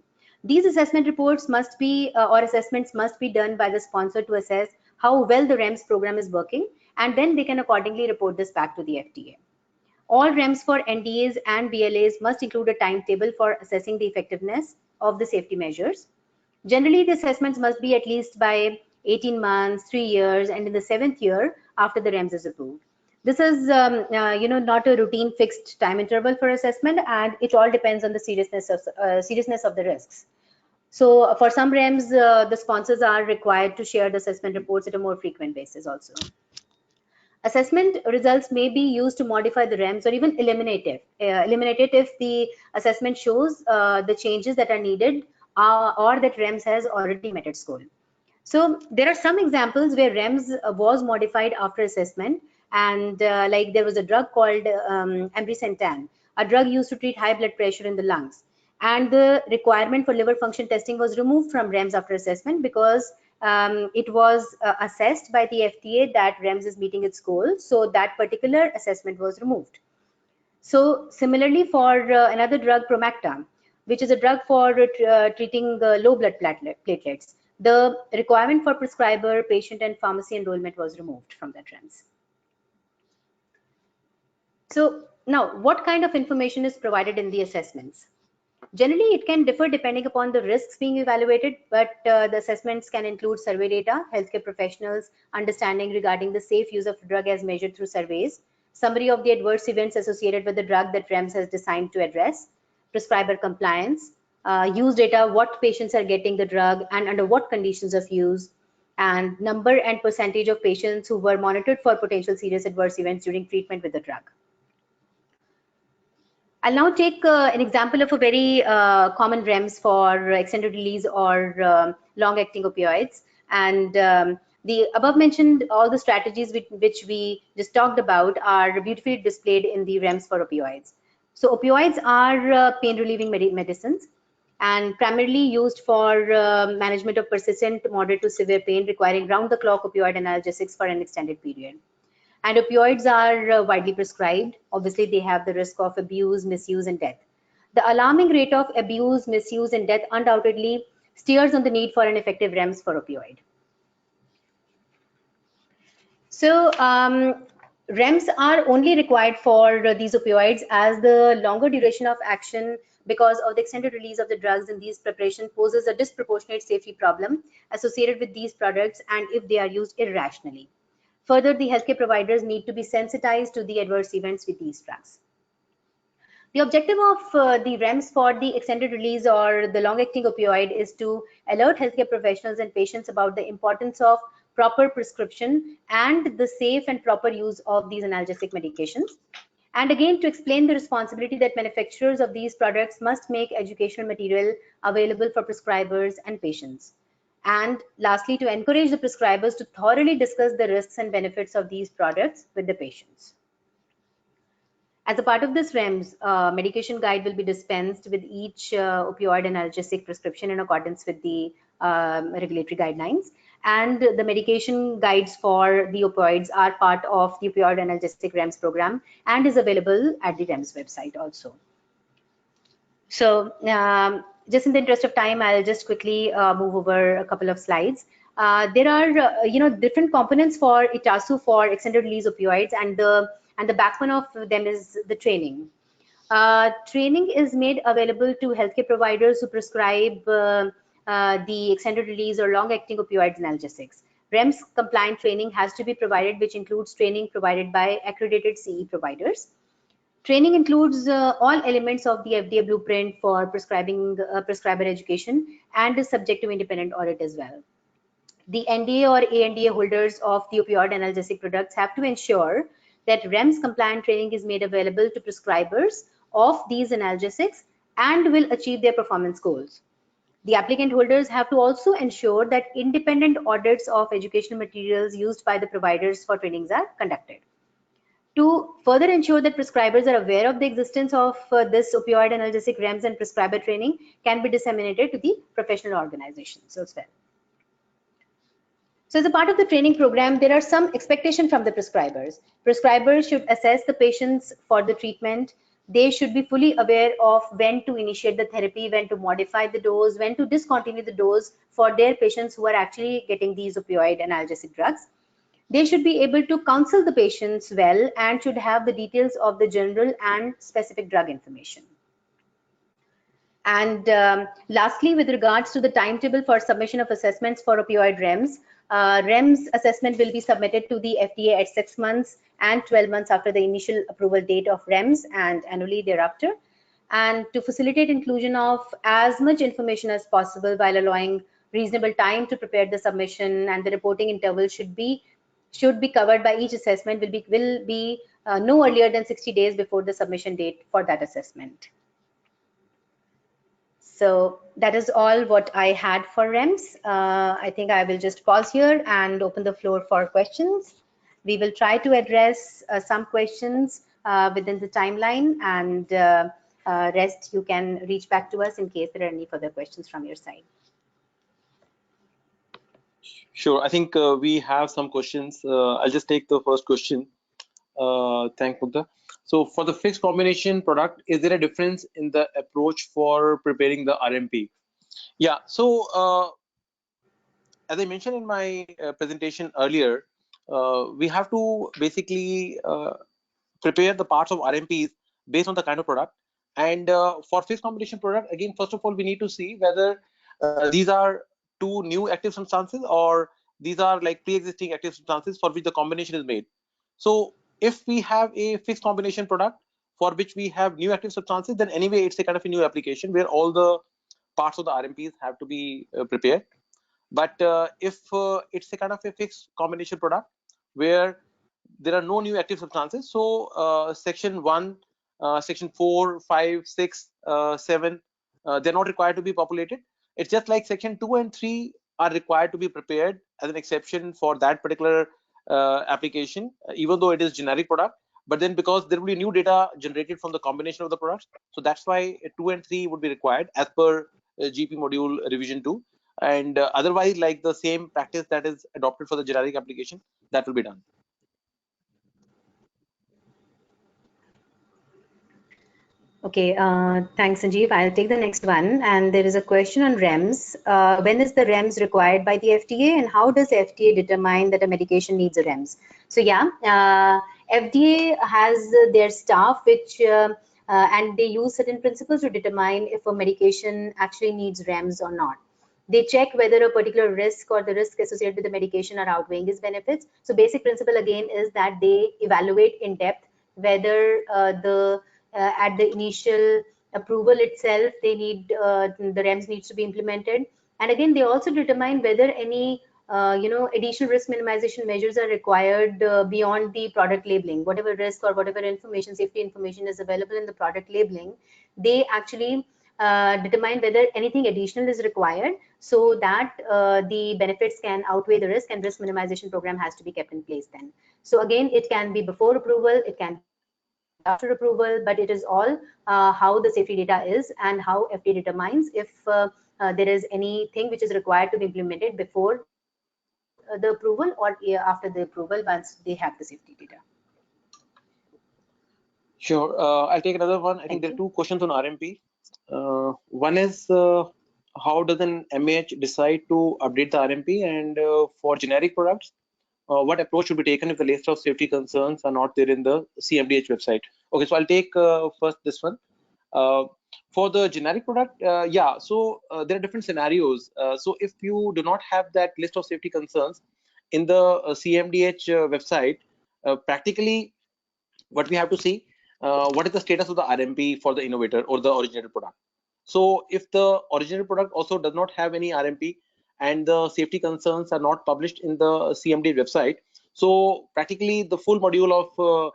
Speaker 3: These assessment reports must be or assessments must be done by the sponsor to assess how well the REMS program is working, and then they can accordingly report this back to the FDA. All REMS for NDAs and BLAs must include a timetable for assessing the effectiveness of the safety measures. Generally, the assessments must be at least by 18 months, 3 years, and in the 7th year after the REMS is approved. This is, not a routine fixed time interval for assessment, and it all depends on the seriousness of the risks. So for some REMS, the sponsors are required to share the assessment reports at a more frequent basis also. Assessment results may be used to modify the REMS or even eliminate it if the assessment shows the changes that are needed or that REMS has already met its goal. So there are some examples where REMS was modified after assessment, and like there was a drug called ambrisentan, a drug used to treat high blood pressure in the lungs, and the requirement for liver function testing was removed from REMS after assessment because it was assessed by the FDA that REMS is meeting its goal, so that particular assessment was removed. So similarly for another drug, Promacta, which is a drug for treating low blood platelets, the requirement for prescriber, patient, and pharmacy enrollment was removed from that REMS. So now, what kind of information is provided in the assessments? Generally, it can differ depending upon the risks being evaluated, but the assessments can include survey data, healthcare professionals' understanding regarding the safe use of the drug as measured through surveys, summary of the adverse events associated with the drug that REMS has designed to address, prescriber compliance, use data, what patients are getting the drug and under what conditions of use, and number and percentage of patients who were monitored for potential serious adverse events during treatment with the drug. I'll now take an example of a very common REMS for extended release or long-acting opioids. And the above mentioned, all the strategies which we just talked about are beautifully displayed in the REMS for opioids. So opioids are pain-relieving medicines and primarily used for management of persistent, moderate to severe pain requiring round-the-clock opioid analgesics for an extended period. And opioids are widely prescribed. Obviously, they have the risk of abuse, misuse, and death. The alarming rate of abuse, misuse, and death undoubtedly steers on the need for an effective REMS for opioid. So REMS are only required for these opioids as the longer duration of action because of the extended release of the drugs in these preparations poses a disproportionate safety problem associated with these products and if they are used irrationally. Further, the healthcare providers need to be sensitized to the adverse events with these drugs. The objective of the REMS for the extended release or the long-acting opioid is to alert healthcare professionals and patients about the importance of proper prescription and the safe and proper use of these analgesic medications. And again, to explain the responsibility that manufacturers of these products must make educational material available for prescribers and patients. And lastly, to encourage the prescribers to thoroughly discuss the risks and benefits of these products with the patients. As a part of this REMS, medication guide will be dispensed with each opioid analgesic prescription in accordance with the regulatory guidelines. And the medication guides for the opioids are part of the opioid analgesic REMS program and is available at the REMS website also. So just in the interest of time, I'll just quickly move over a couple of slides. There are different components for ETASU for extended release opioids, and the backbone of them is the training. Training is made available to healthcare providers who prescribe the extended release or long-acting opioid analgesics. REMS compliant training has to be provided, which includes training provided by accredited CE providers. Training includes all elements of the FDA blueprint for prescribing prescriber education and is subject to independent audit as well. The NDA or ANDA holders of the opioid analgesic products have to ensure that REMS compliant training is made available to prescribers of these analgesics and will achieve their performance goals. The applicant holders have to also ensure that independent audits of educational materials used by the providers for trainings are conducted. To further ensure that prescribers are aware of the existence of this opioid analgesic REMS and prescriber training can be disseminated to the professional organizations as well. So as a part of the training program, there are some expectations from the prescribers. Prescribers should assess the patients for the treatment. They should be fully aware of when to initiate the therapy, when to modify the dose, when to discontinue the dose for their patients who are actually getting these opioid analgesic drugs. They should be able to counsel the patients well and should have the details of the general and specific drug information. And lastly, with regards to the timetable for submission of assessments for opioid REMS, REMS assessment will be submitted to the FDA at 6 months and 12 months after the initial approval date of REMS and annually thereafter. And to facilitate inclusion of as much information as possible while allowing reasonable time to prepare the submission, and the reporting interval should be covered by each assessment will be no earlier than 60 days before the submission date for that assessment. So that is all what I had for REMS. I think I will just pause here and open the floor for questions. We will try to address some questions within the timeline, and rest you can reach back to us in case there are any further questions from your side.
Speaker 2: Sure, I think we have some questions. I'll just take the first question. Thanks, Mugdha. So for the fixed combination product, is there a difference in the approach for preparing the RMP? Yeah, so as I mentioned in my presentation earlier, we have to basically prepare the parts of RMPs based on the kind of product. And for fixed combination product, again, first of all, we need to see whether these are two new active substances or these are like pre-existing active substances for which the combination is made. So if we have a fixed combination product for which we have new active substances, then anyway, it's a kind of a new application where all the parts of the RMPs have to be prepared. But if it's a kind of a fixed combination product where there are no new active substances, so section 1, section 4, 5, 6, 7, they're not required to be populated. It's just like section 2 and 3 are required to be prepared as an exception for that particular application, even though it is generic product. But then because there will be new data generated from the combination of the products, so that's why 2 and 3 would be required as per GP module revision 2. And otherwise, like the same practice that is adopted for the generic application, that will be done.
Speaker 3: Okay, thanks, Sanjeev. I'll take the next one. And there is a question on REMS. When is the REMS required by the FDA, and how does FDA determine that a medication needs a REMS? So yeah, FDA has their staff, which and they use certain principles to determine if a medication actually needs REMS or not. They check whether a particular risk or the risk associated with the medication are outweighing its benefits. So basic principle again is that they evaluate in depth whether at the initial approval itself they need the REMS needs to be implemented, and again they also determine whether any additional risk minimization measures are required beyond the product labeling. Whatever risk or whatever information, safety information is available in the product labeling, they actually determine whether anything additional is required so that the benefits can outweigh the risk, and risk minimization program has to be kept in place then. So again, it can be before approval, it can be after approval, but it is all how the safety data is and how FDA determines if there is anything which is required to be implemented before the approval or after the approval once they have the safety data.
Speaker 2: Sure. I'll take another one. I
Speaker 3: Thank
Speaker 2: think there are
Speaker 3: you.
Speaker 2: two questions on RMP. One is how does an MAH decide to update the RMP, and for generic products, what approach should be taken if the list of safety concerns are not there in the CMDH website? Okay, so I'll take first this one. For the generic product, yeah, so there are different scenarios. So if you do not have that list of safety concerns in the CMDH website, practically what we have to see, what is the status of the RMP for the innovator or the originator product. So if the original product also does not have any RMP and the safety concerns are not published in the CMD website, so practically the full module of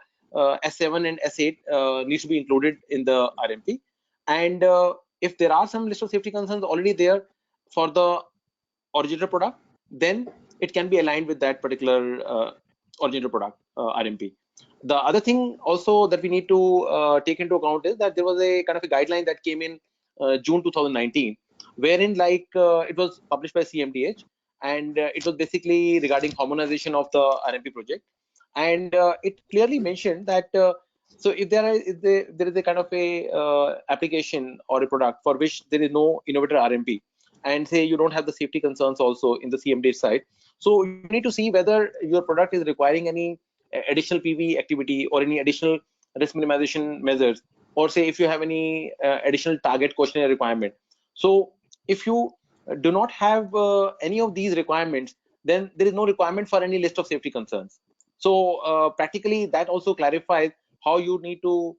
Speaker 2: S7 and S8 needs to be included in the RMP. And if there are some list of safety concerns already there for the originator product, then it can be aligned with that particular originator product RMP. The other thing also that we need to take into account is that there was a kind of a guideline that came in June 2019, wherein it was published by CMDH, and it was basically regarding harmonization of the RMP project, and it clearly mentioned that so if there is a kind of a application or a product for which there is no innovator RMP, and say you don't have the safety concerns also in the CMDH side, so you need to see whether your product is requiring any additional PV activity or any additional risk minimization measures, or say if you have any additional target questionnaire requirement. So if you do not have any of these requirements, then there is no requirement for any list of safety concerns. So practically that also clarifies how you need to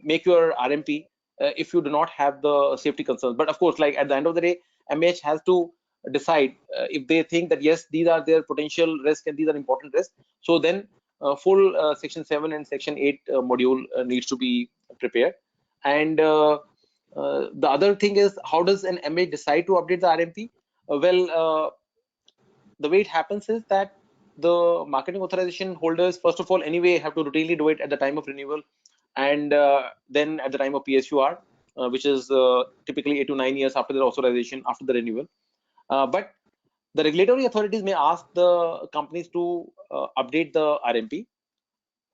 Speaker 2: make your RMP if you do not have the safety concerns. But of course, like at the end of the day, MH has to decide if they think that yes, these are their potential risks and these are important risks. So then full section 7 and section 8 module needs to be prepared. And the other thing is, how does an MH decide to update the RMP? The way it happens is that the marketing authorization holders, first of all, anyway, have to routinely do it at the time of renewal, and then at the time of PSUR, which is typically 8 to 9 years after the authorization, after the renewal. But the regulatory authorities may ask the companies to update the RMP,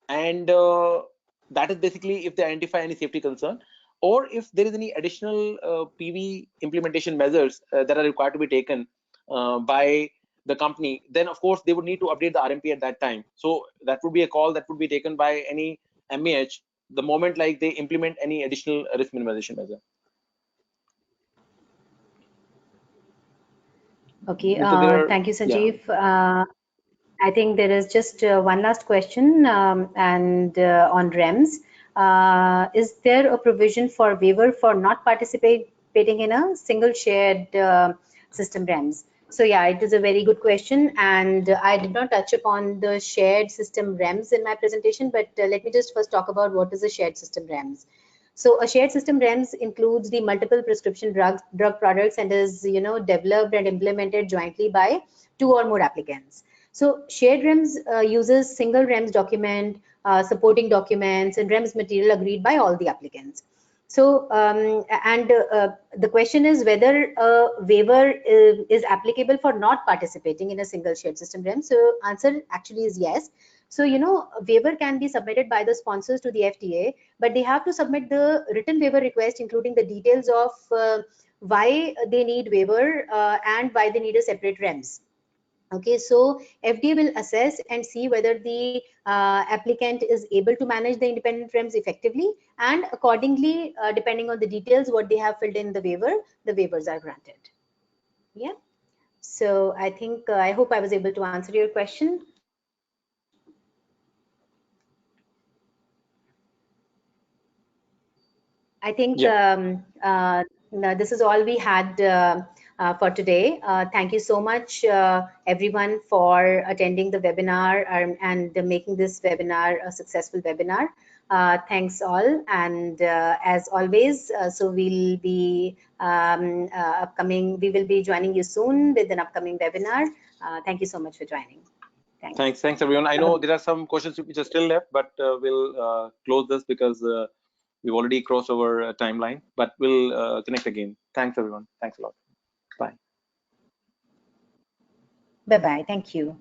Speaker 2: and that is basically if they identify any safety concern, or if there is any additional PV implementation measures that are required to be taken by the company, then of course they would need to update the RMP at that time. So that would be a call that would be taken by any MAH the moment like they implement any additional risk minimization measure.
Speaker 3: Okay,
Speaker 2: So
Speaker 3: thank you, Sanjeev. I think there is just one last question, and on REMS. Is there a provision for waiver for not participating in a single shared system REMS? So yeah, it is a very good question, and I did not touch upon the shared system REMS in my presentation, but let me just first talk about what is a shared system REMS. So a shared system REMS includes the multiple prescription drug products and is developed and implemented jointly by 2 or more applicants. So shared REMS uses single REMS document, supporting documents, and REMS material agreed by all the applicants. So the question is whether a waiver is applicable for not participating in a single shared system REMS. So answer actually is yes. So, waiver can be submitted by the sponsors to the FDA, but they have to submit the written waiver request, including the details of why they need waiver and why they need a separate REMS. Okay, so FDA will assess and see whether the applicant is able to manage the independent REMS effectively, and accordingly, depending on the details, what they have filled in the waivers are granted. Yeah. So I think, I hope I was able to answer your question. I think this is all we had for today. Thank you so much, everyone, for attending the webinar and making this webinar a successful webinar. Thanks all, and as always, so we'll be we will be joining you soon with an upcoming webinar. Thank you so much for joining.
Speaker 2: Thanks everyone. I know there are some questions which are still left, but we'll close this because we've already crossed our timeline, but we'll connect again. Thanks everyone. Thanks a lot. Bye.
Speaker 3: Bye-bye. Thank you.